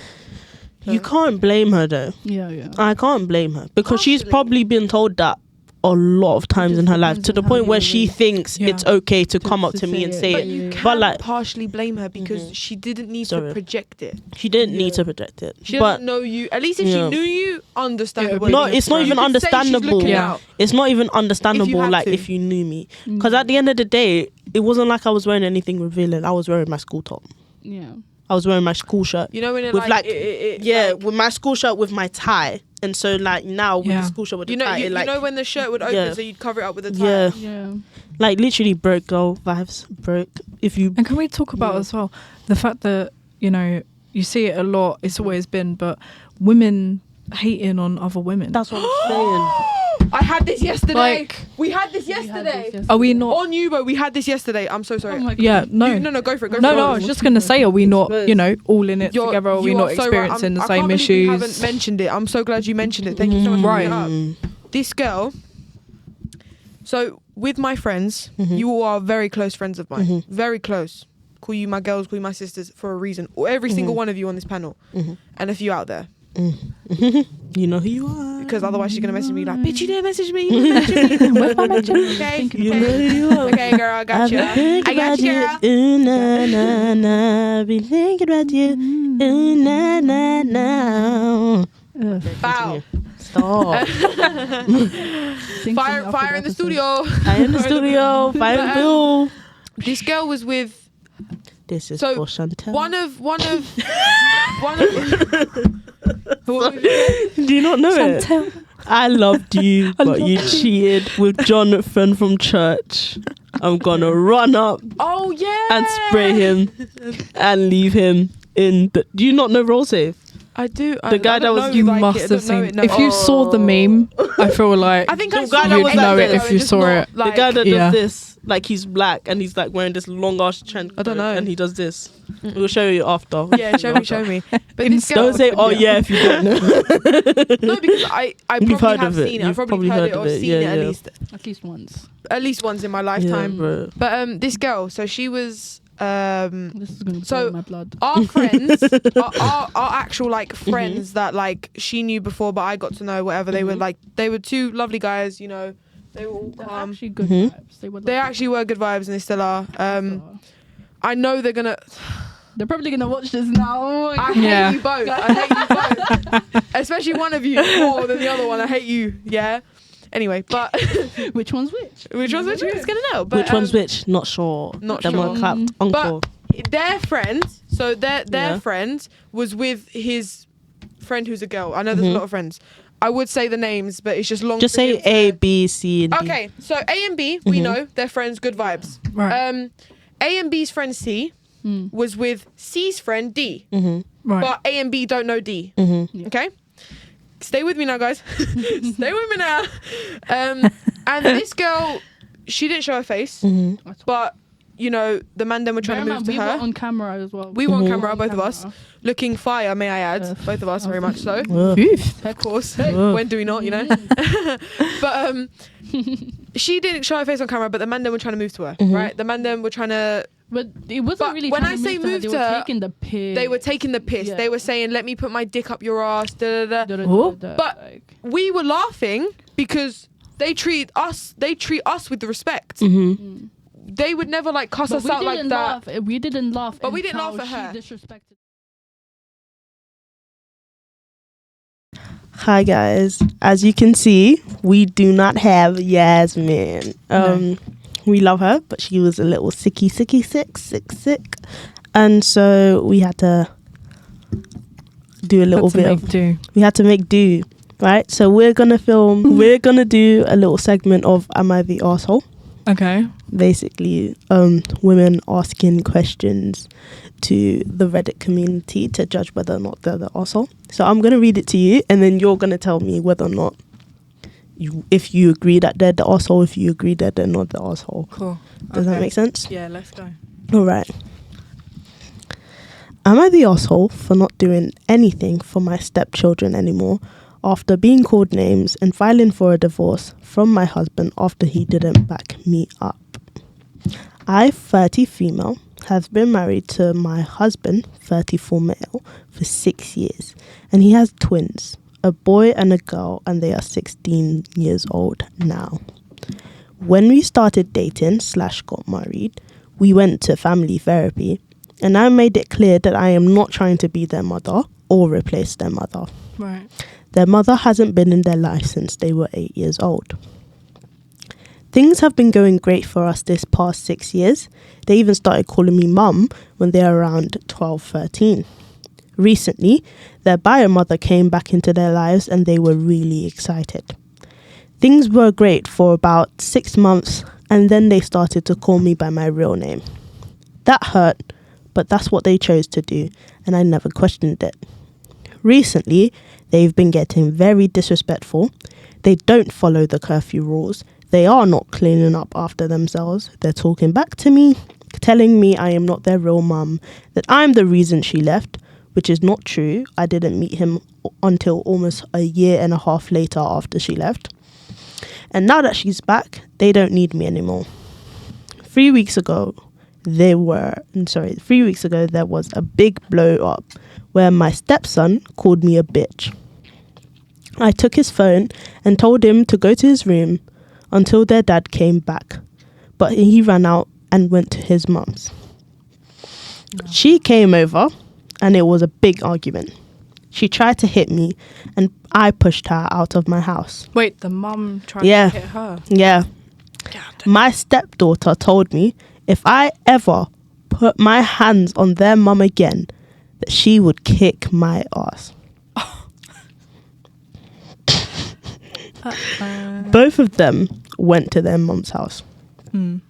You can't blame her though. Yeah. I can't blame her because she's probably been told that a lot of times in her life, to the point where she thinks it's okay to come up to me and say But it. you can But like, partially blame her because she didn't need to project it. she didn't need to project it. She but doesn't know you. At least if she knew you, understandable. no, it's not even understandable. It's not even understandable. Like to. if you knew me, because at the end of the day, it wasn't like I was wearing anything revealing. I was wearing my school top. Yeah. I was wearing my school shirt. You know when it with like like, with my school shirt with my tie, and so like now with the school shirt with the tie, you know when the shirt would open, so you'd cover it up with the tie. Yeah. Like literally broke girl vibes. Broke. If you And can we talk about as well the fact that, you know, you see it a lot, it's always been, but women hating on other women. That's what I'm saying. I had this yesterday. Like, we had this yesterday. Are we not On Yubo, we had this yesterday. I'm so sorry. Oh my God. Yeah, no. No, go for it. No, I was just going to say, are we not, you know, all in it together? Are we you not are so experiencing right. the same I can't believe you issues? haven't mentioned it. I'm so glad you mentioned it. Thank you so much for bringing it up. This girl, so with my friends, you all are very close friends of mine. Very close. Call you my girls, call you my sisters for a reason. Or every single one of you on this panel. And a few out there. You know who you are. Because otherwise she's going to message me like, bitch, you didn't message me. You didn't message me. Where's my mention? Okay. You know who you are. Okay, girl, I got you. I got you, girl. Ooh, na, na, na. Be thinking about you. Ooh, na, na, na. Wow. Stop. Fire in the studio. Fire in the studio. Fire in the pool. This girl was with This is for Chantel. one of Do you not know it? I loved you, but you cheated with Jonathan from church. I'm gonna run up Oh yeah. and spray him and leave him in the... Do you not know Roll Safe? I do. The guy that was... You must have seen. If you saw the meme, I feel like I think I The saw guy that you'd was know like it this. if you saw it. The guy that Yeah. does this, like he's black and he's like wearing this long ass trench I don't coat know. and he does this. We'll show you after. Yeah, show me. But this girl, Don't say, oh yeah, if you don't know. no, because I You've probably heard have of it. seen it. I've You've probably heard it or of it. seen Yeah, it yeah. At least once in my Yeah, lifetime. bro. But this girl, so she was This is gonna So, boil my blood. our friends, our actual like friends that like she knew before, but I got to know whatever. They were like, they were two lovely guys, you know. They were all They're calm. actually good vibes. They actually were good vibes, and they still are. I know they're gonna. They're probably gonna watch this now. Oh my I God. hate you both. I hate you both. Especially one of you more than the other one. I hate you. Yeah. Anyway, but Which one's which? which one's which? Who's gonna know? But, Which one's which? Not sure. Not Them sure. are clapped. Uncle. Their friend, so their Yeah. friend was with his friend who's a girl. I know there's a lot of friends. I would say the names, but it's just long. Just for say him to- A, B, C, and D. Okay, so A and B, we know they're friends, good vibes. Right. A and B's friend C was with C's friend D, Right. but A and B don't know D. Okay, stay with me now, guys. Stay with me now. And this girl, she didn't show her face, but you know the man then were trying to move to we her. were on camera as well. We were on camera, both of us, looking fire, may I add, both of us, very much so. Of course, when do we not, you know? But she didn't show her face on camera, but the man then were trying to move to her, right? The man then were trying to. But it wasn't But really. when trying I to say move move to to her, her, they were taking the piss. They were taking the piss. Yeah. They were saying, "Let me put my dick up your ass." Da, da, da. But like, we were laughing because they treat us with the respect. They would never like cuss but us we out like didn't that. laugh. We didn't laugh. But we didn't laugh until at her. She disrespected. Hi guys, as you can see, we do not have Yasmin. We love her, but she was a little sick, and so we had to do a little bit of. We had to make do, right? So we're gonna film. We're gonna do a little segment of "Am I the Arsehole?" Okay. Basically, women asking questions to the Reddit community to judge whether or not they're the arsehole. So I'm going to read it to you, and then you're going to tell me whether or not if you agree that they're the arsehole, if you agree that they're not the arsehole. Cool. Does that make sense? Yeah, let's go. All right. Am I the arsehole for not doing anything for my stepchildren anymore after being called names and filing for a divorce from my husband after he didn't back me up? I, 30 female, have been married to my husband, 34 male, for 6 years, and he has twins, a boy and a girl, and they are 16 years old now. When we started dating / got married, we went to family therapy, and I made it clear that I am not trying to be their mother or replace their mother. Right. Their mother hasn't been in their life since they were 8 years old. Things have been going great for us this past 6 years. They even started calling me mum when they were around 12, 13. Recently, their bio mother came back into their lives and they were really excited. Things were great for about 6 months, and then they started to call me by my real name. That hurt, but that's what they chose to do, and I never questioned it. Recently, they've been getting very disrespectful. They don't follow the curfew rules. They are not cleaning up after themselves. They're talking back to me, telling me I am not their real mum, that I'm the reason she left, which is not true. I didn't meet him until almost a year and a half later after she left. And now that she's back, they don't need me anymore. 3 weeks ago, there was a big blow up where my stepson called me a bitch. I took his phone and told him to go to his room until their dad came back, but he ran out and went to his mum's. No. She came over and it was a big argument. She tried to hit me and I pushed her out of my house. Wait, the mum tried to hit her? Yeah. My stepdaughter told me if I ever put my hands on their mum again, that she would kick my ass. Both of them went to their mum's house.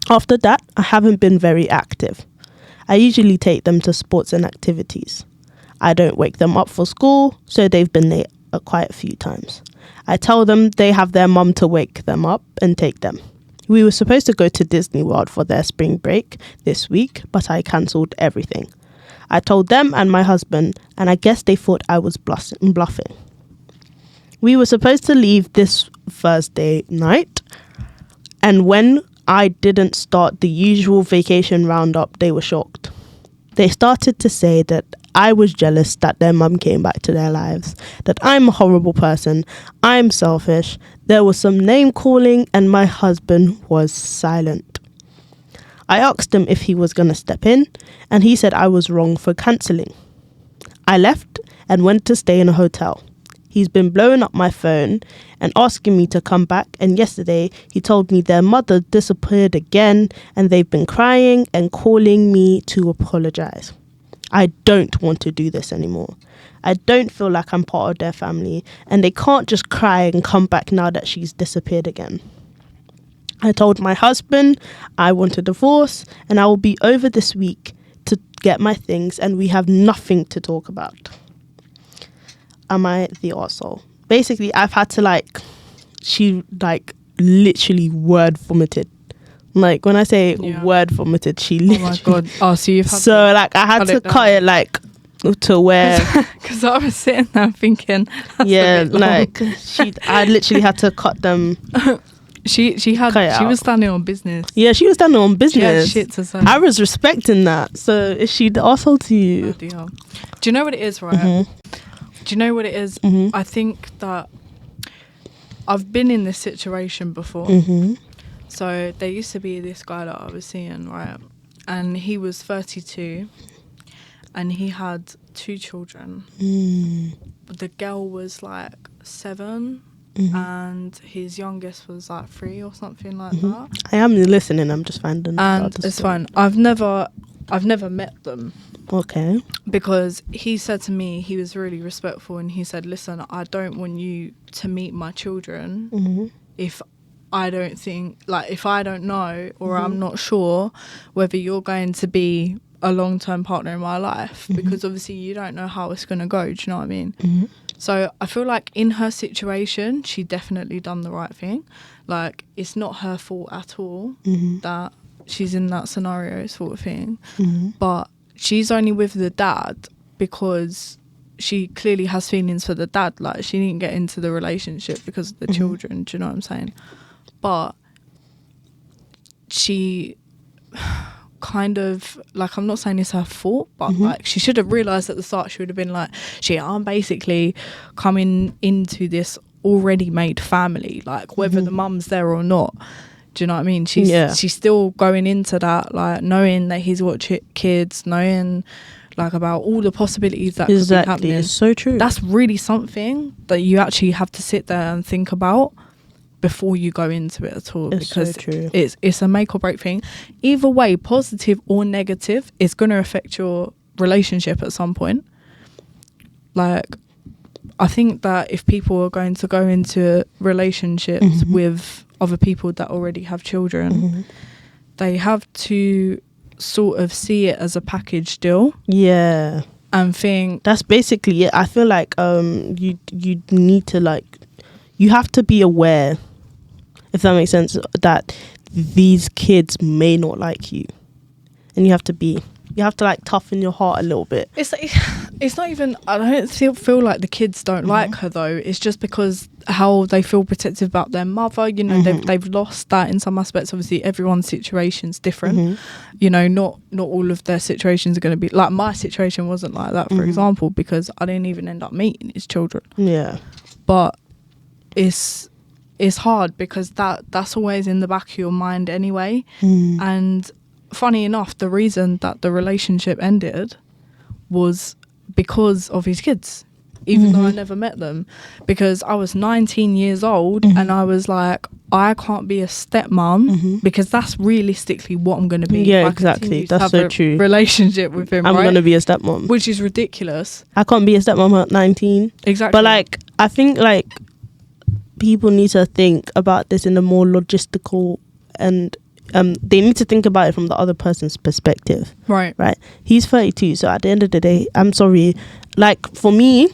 After that, I haven't been very active. I usually take them to sports and activities. I don't wake them up for school, so they've been late quite a few times. I tell them they have their mum to wake them up and take them. We were supposed to go to Disney World for their spring break this week, but I cancelled everything. I told them and my husband, and I guess they thought I was bluffing. We were supposed to leave this Thursday night, and when I didn't start the usual vacation roundup, they were shocked. They started to say that I was jealous that their mum came back to their lives, that I'm a horrible person, I'm selfish. There was some name calling and my husband was silent. I asked him if he was going to step in and he said I was wrong for cancelling. I left and went to stay in a hotel. He's been blowing up my phone and asking me to come back, and yesterday he told me their mother disappeared again and they've been crying and calling me to apologise. I don't want to do this anymore. I don't feel like I'm part of their family, and they can't just cry and come back now that she's disappeared again. I told my husband I want a divorce and I will be over this week to get my things, and we have nothing to talk about. Am I the arsehole? Basically, I've had to she literally word vomited. Like when I say word vomited, she literally. Oh my god! Oh, so you've had I had to cut it to where. Because I was sitting there thinking. Yeah, I literally had to cut them. She was standing on business. Yeah, she was standing on business. She had shit to say. I was respecting that. So is she the arsehole to you? Do you know what it is, right? Mm-hmm. Do you know what it is? Mm-hmm. I think that I've been in this situation before. Mm-hmm. So there used to be this guy that I was seeing, right? And he was 32 and he had 2 children. The girl was 7 and his youngest was 3 or something like that. I am listening, I'm just finding out. And it's fine. I've never met them. Okay. Because he said to me, he was really respectful, and he said, listen, I don't want you to meet my children if I don't think, like, if I don't know or I'm not sure whether you're going to be a long-term partner in my life, because obviously you don't know how it's going to go, do you know what I mean? So I feel like in her situation, she definitely done the right thing. Like, it's not her fault at all that she's in that scenario sort of thing. But she's only with the dad because she clearly has feelings for the dad. Like, she didn't get into the relationship because of the children, do you know what I'm saying? But she kind of, like, I'm not saying it's her fault, but like, she should have realised at the start. She would have been like, I'm basically coming into this already made family, like, whether the mum's there or not. Do you know what I mean? She's still going into that, like, knowing that he's watching kids, knowing, like, about all the possibilities that could be happening. It's so true. That's really something that you actually have to sit there and think about before you go into it at all. It's because so true. It's a make or break thing. Either way, positive or negative, it's going to affect your relationship at some point. Like, I think that if people are going to go into relationships with other people that already have children, they have to sort of see it as a package deal. Yeah. And think that's basically it. I feel like you need to, like, you have to be aware, if that makes sense, that these kids may not like you, and you have to like toughen your heart a little bit. It's not even, I don't feel like the kids don't like her though. It's just because how they feel protective about their mother, you know. They've lost that in some aspects. Obviously everyone's situation's different, you know. Not all of their situations are going to be like, my situation wasn't like that, for example, because I didn't even end up meeting his children. Yeah. But it's hard because that's always in the back of your mind anyway. And funny enough, the reason that the relationship ended was because of his kids, even though I never met them, because I was 19 years old and I was like, I can't be a stepmom because that's realistically what I'm going to be. Yeah, exactly. That's so true. Relationship with him, I'm going to be a stepmom, which is ridiculous. I can't be a stepmom at 19. Exactly. But like, I think like people need to think about this in a more logistical, and they need to think about it from the other person's perspective. Right. He's 32, so at the end of the day, I'm sorry, like, for me,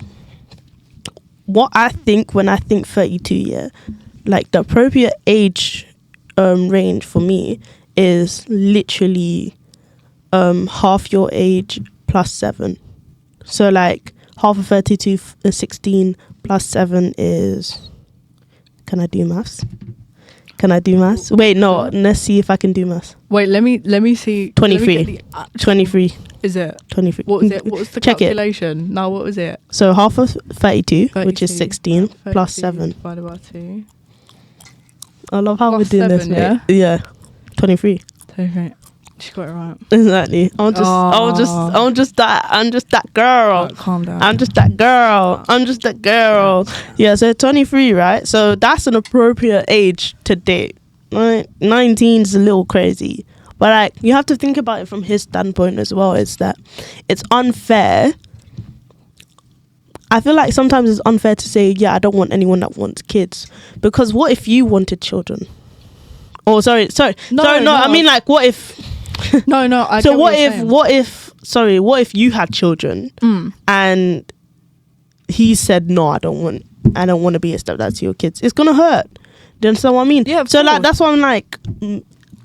what I think when I think 32, yeah, like, the appropriate age range for me is literally half your age plus 7. So like, half of 32 is 16 plus 7 is, can I do maths? Wait, no, let's see if I can do maths. Wait, let me see. 23. 23. Is it? 23. What was it? What was the calculation? No, what was it? So half of 32, which is 16, plus 7. Divided by 2. I love how we're doing 7, this, mate. Yeah. 23. 23. She got it right. Exactly. I'm just that girl. Right, calm down. I'm just that girl. Yeah, so 23, right? So that's an appropriate age to date. Right? 19 is a little crazy. But like, you have to think about it from his standpoint as well. It's that it's unfair. I feel like sometimes it's unfair to say, yeah, I don't want anyone that wants kids. Because what if you wanted children? Oh, sorry. No, I mean, like, what if... I so what if you had children and he said, no, I don't want to be a stepdad to your kids? It's gonna hurt. Do you understand what I mean? Yeah. So like, that's why I'm like,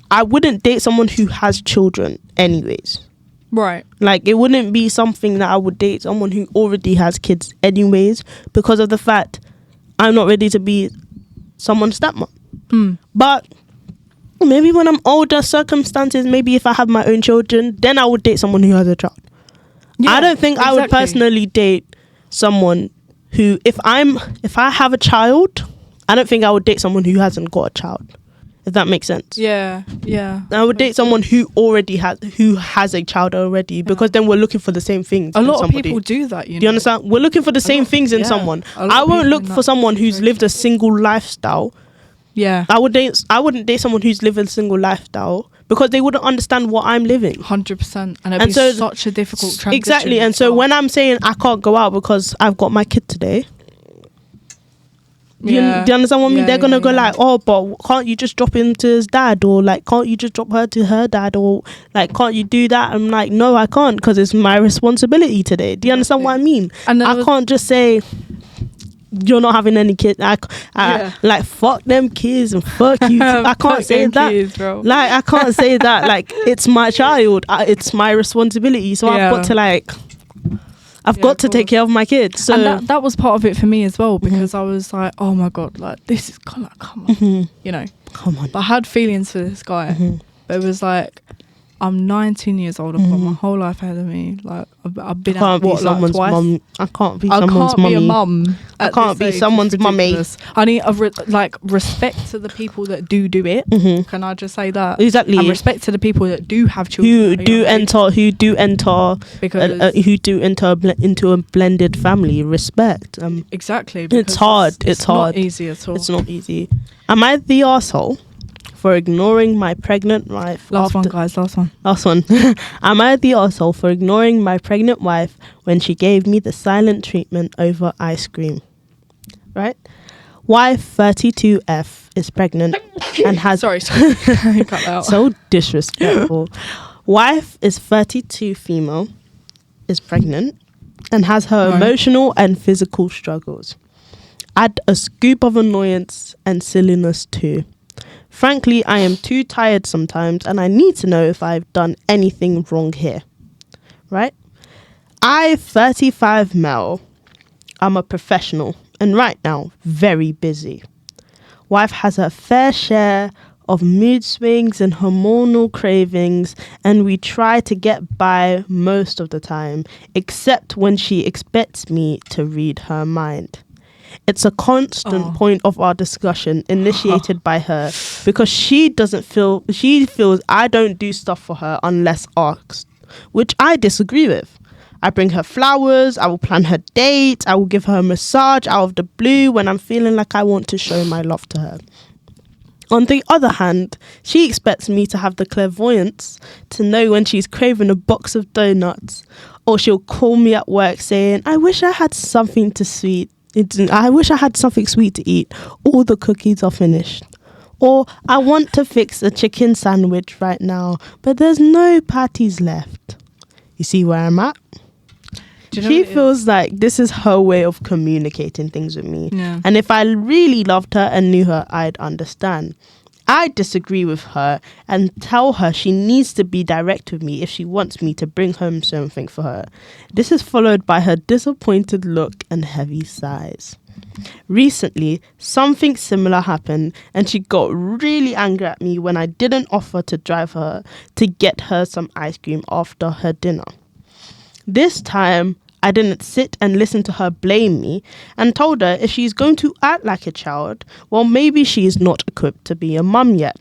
I wouldn't date someone who has children anyways. Right. Like, it wouldn't be something that I would date someone who already has kids anyways, because of the fact I'm not ready to be someone's stepmom. But maybe when I'm older, circumstances, maybe if I have my own children, then I would date someone who has a child. Yeah, I don't think I would personally date someone who, if I have a child, I don't think I would date someone who hasn't got a child. If that makes sense. Yeah. I would date someone who has a child already, because then we're looking for the same things. A lot of people do that, you know. Do you understand? We're looking for the same things in someone. I won't look for someone who's lived a single lifestyle. Yeah. I wouldn't date someone who's living a single lifestyle, because they wouldn't understand what I'm living. 100%. And it'd be such a difficult transition. Exactly. And so when I'm saying I can't go out because I've got my kid today, Do you understand what I mean? They're gonna go like, oh, but can't you just drop him to his dad, or like, can't you just drop her to her dad, or like, can't you do that? I'm like, no, I can't, because it's my responsibility today. Do you understand what I mean? And I can't just say you're not having any kids. Like, fuck them kids and fuck you. I can't say that. Kids, bro. Like, I can't say that. Like, it's my child. It's my responsibility. So I've got to like. I've got to take care of my kids. So and that was part of it for me as well, because I was like, oh my God, like this is come on, you know. Come on. But I had feelings for this guy. But it was like, I'm 19 years old. I've got my whole life ahead of me. Like I've been out twice. Mum. I can't be someone's mummy. Be a mum. I can't be someone's mummy. I need respect to the people that do it. Can I just say that? Exactly. And respect to the people that do have children. Who do enter into a blended family. Respect. Exactly. It's hard. It's hard. Not easy at all. It's not easy. Am I the arsehole for ignoring my pregnant wife? Last one, guys. Last one. Am I the arsehole for ignoring my pregnant wife when she gave me the silent treatment over ice cream? Right? Wife 32F is pregnant and has... Sorry. Cut that out. So disrespectful. Wife is 32 female, is pregnant, and has her emotional and physical struggles. Add a scoop of annoyance and silliness too. Frankly, I am too tired sometimes, and I need to know if I've done anything wrong here. Right? I, 35 male, I'm a professional, and right now, very busy. Wife has her fair share of mood swings and hormonal cravings, and we try to get by most of the time, except when she expects me to read her mind. It's a constant point of our discussion, initiated by her, because she feels I don't do stuff for her unless asked, which I disagree with. I bring her flowers, I will plan her date, I will give her a massage out of the blue when I'm feeling like I want to show my love to her. On the other hand, she expects me to have the clairvoyance to know when she's craving a box of donuts, or she'll call me at work saying, I wish I had something sweet to eat. All the cookies are finished. Or I want to fix a chicken sandwich right now, but there's no patties left. You see where I'm at? She feels like this is her way of communicating things with me. Yeah. And if I really loved her and knew her, I'd understand. I disagree with her and tell her she needs to be direct with me if she wants me to bring home something for her. This is followed by her disappointed look and heavy sighs. Recently, something similar happened, and she got really angry at me when I didn't offer to drive her to get her some ice cream after her dinner. This time, I didn't sit and listen to her blame me, and told her if she's going to act like a child, well, maybe she's not equipped to be a mum yet.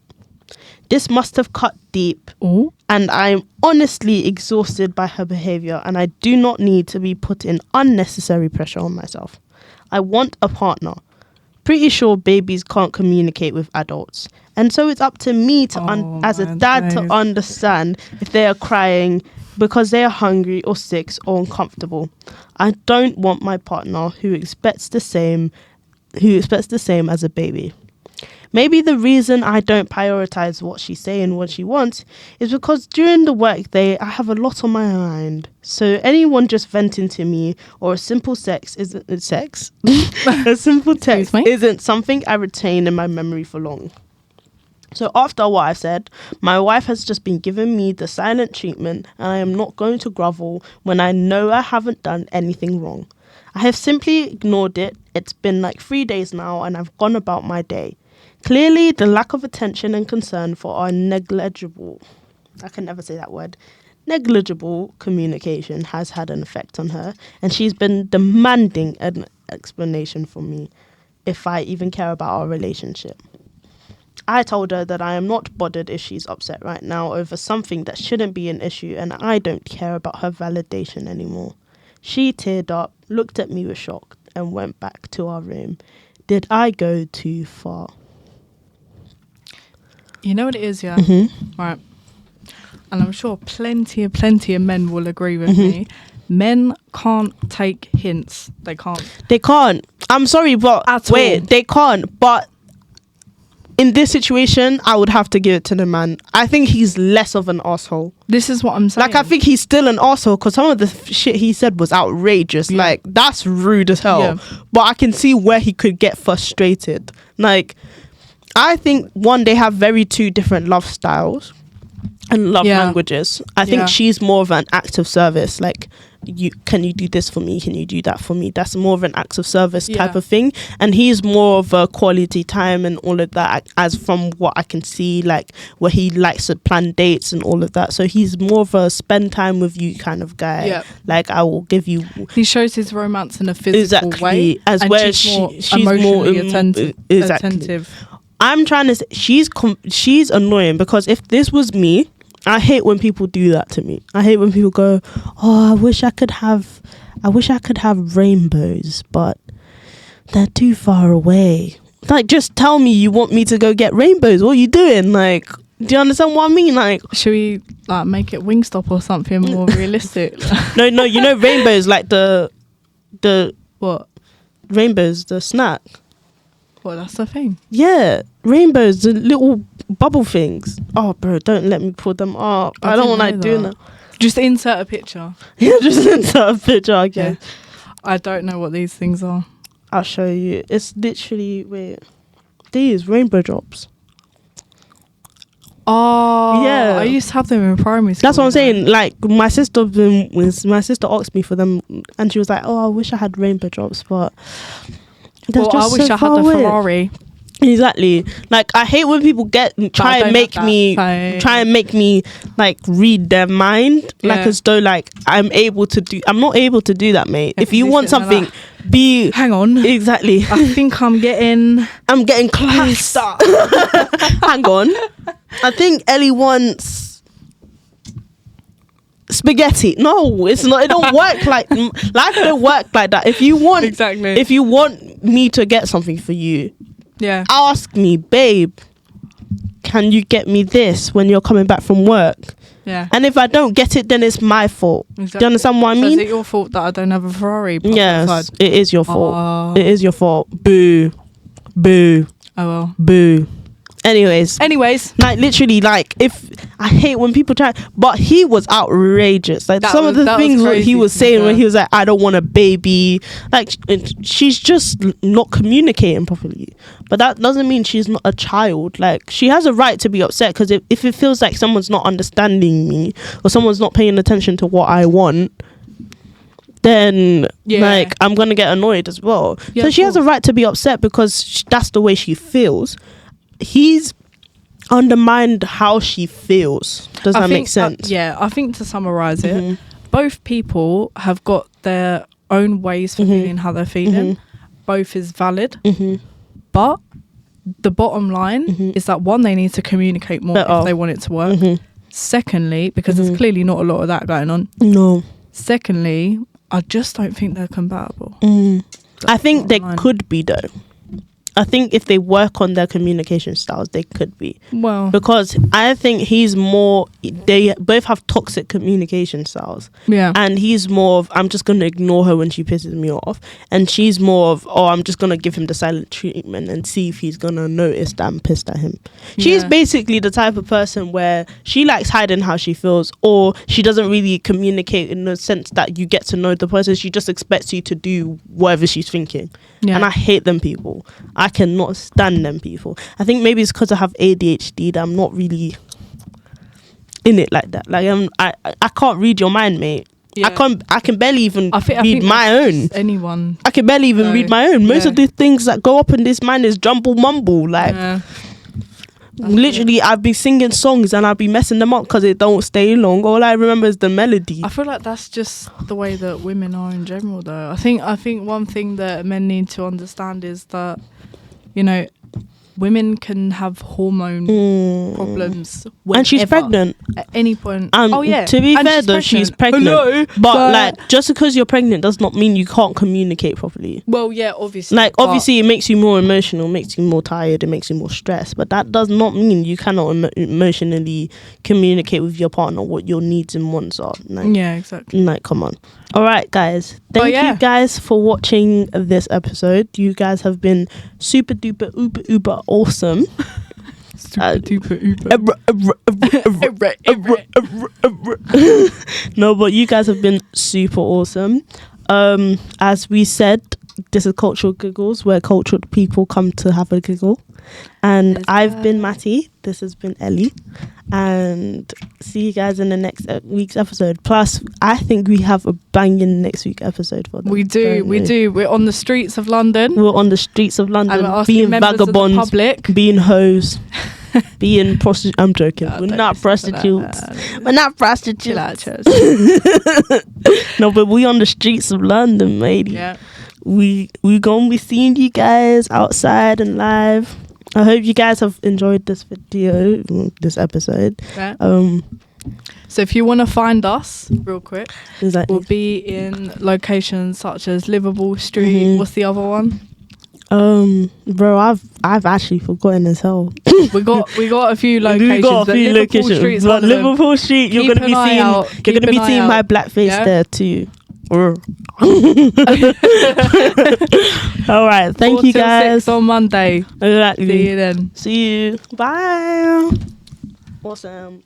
This must have cut deep, and I'm honestly exhausted by her behaviour, and I do not need to be putting unnecessary pressure on myself. I want a partner. Pretty sure babies can't communicate with adults, and so it's up to me to as a dad to understand if they are crying because they are hungry or sick or uncomfortable. I don't want my partner who expects the same as a baby. Maybe the reason I don't prioritize what she's saying, what she wants, is because during the workday I have a lot on my mind. So anyone just venting to me or a simple text isn't something I retain in my memory for long. So after what I said, my wife has just been giving me the silent treatment, and I am not going to grovel when I know I haven't done anything wrong. I have simply ignored it. It's been like 3 days now, and I've gone about my day. Clearly, the lack of attention and concern for our negligible communication has had an effect on her, and she's been demanding an explanation from me if I even care about our relationship. I told her that I am not bothered if she's upset right now over something that shouldn't be an issue, and I don't care about her validation anymore. She teared up, looked at me with shock, and went back to our room. Did I go too far? You know what it is, yeah? Right. And I'm sure plenty of men will agree with me. Men can't take hints. They can't. They can't. I'm sorry, but they can't. But in this situation, I would have to give it to the man. I think he's less of an asshole. This is what I'm saying. Like, I think he's still an asshole because some of the shit he said was outrageous. Yeah. Like, that's rude as hell. Yeah. But I can see where he could get frustrated. Like, I think, one, they have very two different love styles and love languages. I think she's more of an act of service. Like, can you do this for me? Can you do that for me? That's more of an act of service type of thing. And he's more of a quality time and all of that, as from what I can see, like where he likes to plan dates and all of that. So he's more of a spend time with you kind of guy. Yep. Like, I will give you. He shows his romance in a physical way, as well as she's emotionally more attentive. Exactly. I'm trying to say she's annoying because if this was me, I hate when people do that to me. I hate when people go, "Oh, I wish I could have rainbows, but they're too far away." Like, just tell me you want me to go get rainbows. What are you doing? Like, do you understand what I mean? Like, should we like make it Wingstop or something more realistic? No, you know rainbows, like the what? Rainbows, the snack. Well, that's the thing. Yeah, rainbows, the little bubble things. Oh, bro, don't let me pull them up. I don't want doing that. Just insert a picture. Yeah, just insert a picture, okay. Yeah. I don't know what these things are. I'll show you. It's literally, these rainbow drops. Oh, yeah. I used to have them in primary school. That's what I'm saying. Like, my sister asked me for them, and she was like, "Oh, I wish I had rainbow drops, but." I wish I had the Ferrari. Exactly. Like, I hate when people try and make me like read their mind, like as though like I'm not able to do that, mate. If you want something, hang on. Exactly. I think I'm getting classed up. Hang on. I think Ellie wants spaghetti. No, it's not. It don't work like life don't work like that. If you want me to get something for you, ask me, babe, can you get me this when you're coming back from work? Yeah. And if I don't get it, then it's my fault. Exactly. Do you understand what I mean? So is it your fault that I don't have a Ferrari? Yes, it is your fault. It is your fault. Boo. Oh well. Boo. Anyways, like, literally, like, if I hate when people try, but he was outrageous. Like, some of the things he was saying when he was like, "I don't want a baby," like, she's just not communicating properly. But that doesn't mean she's not a child. Like, she has a right to be upset because if it feels like someone's not understanding me or someone's not paying attention to what I want, then like, I'm gonna get annoyed as well. So she has a right to be upset because that's the way she feels. He's undermined how she feels. Does that make sense? I think to summarize it, both people have got their own ways for feeling how they're feeling. Both is valid. But the bottom line is that, one, they need to communicate more if they want it to work. Secondly, because there's clearly not a lot of that going on. No. Secondly, I just don't think they're compatible. I think they could be, though. I think if they work on their communication styles, they could be. Well, because I think they both have toxic communication styles. Yeah. And he's more of, I'm just going to ignore her when she pisses me off. And she's more of, I'm just going to give him the silent treatment and see if he's going to notice that I'm pissed at him. She's basically the type of person where she likes hiding how she feels, or she doesn't really communicate in the sense that you get to know the person. She just expects you to do whatever she's thinking. Yeah. And I hate them people. I cannot stand them people. I think maybe it's because I have ADHD that I'm not really in it like that. Like, I can't read your mind, mate. Yeah. I can barely even read my own. Anyone. I can barely even read my own. Most of the things that go up in this mind is jumble mumble. Like, literally, I've been singing songs and I'll be messing them up because it don't stay long. All I remember is the melody. I feel like that's just the way that women are in general, though. I think one thing that men need to understand is that, you know, women can have hormone problems whenever, and she's pregnant at any point. To be fair though, she's pregnant. Hello, but like, just because you're pregnant does not mean you can't communicate properly. Well, yeah, obviously. Like, obviously it makes you more emotional, makes you more tired, it makes you more stressed, but that does not mean you cannot emotionally communicate with your partner what your needs and wants are. Like, yeah, exactly. Like, come on. All right, guys. Thank you guys for watching this episode. You guys have been super duper uber awesome. Super duper No, but you guys have been super awesome. As we said, this is Cultural Giggles, where cultured people come to have a giggle. And I've been Matty. This has been Ellie. And see you guys in the next week's episode. Plus, I think we have a banging next week episode for them. We do. We're on the streets of London. We're on the streets of London, being vagabonds, being hoes, being prostitutes. I'm joking. We're not prostitutes. We're not prostitutes. No, but we on the streets of London, matey. Yeah. We gonna be seeing you guys outside and live. I hope you guys have enjoyed this video, this episode. Yeah. So if you want to find us, real quick, exactly. We'll be in locations such as Liverpool Street. Mm-hmm. What's the other one? Bro, I've actually forgotten as hell. we got a few locations. We got a few locations. Street's but Liverpool Street, you're gonna be seeing my blackface there too. All right, thank you guys. 6 on Monday. Exactly. See you then. See you. Bye. Awesome.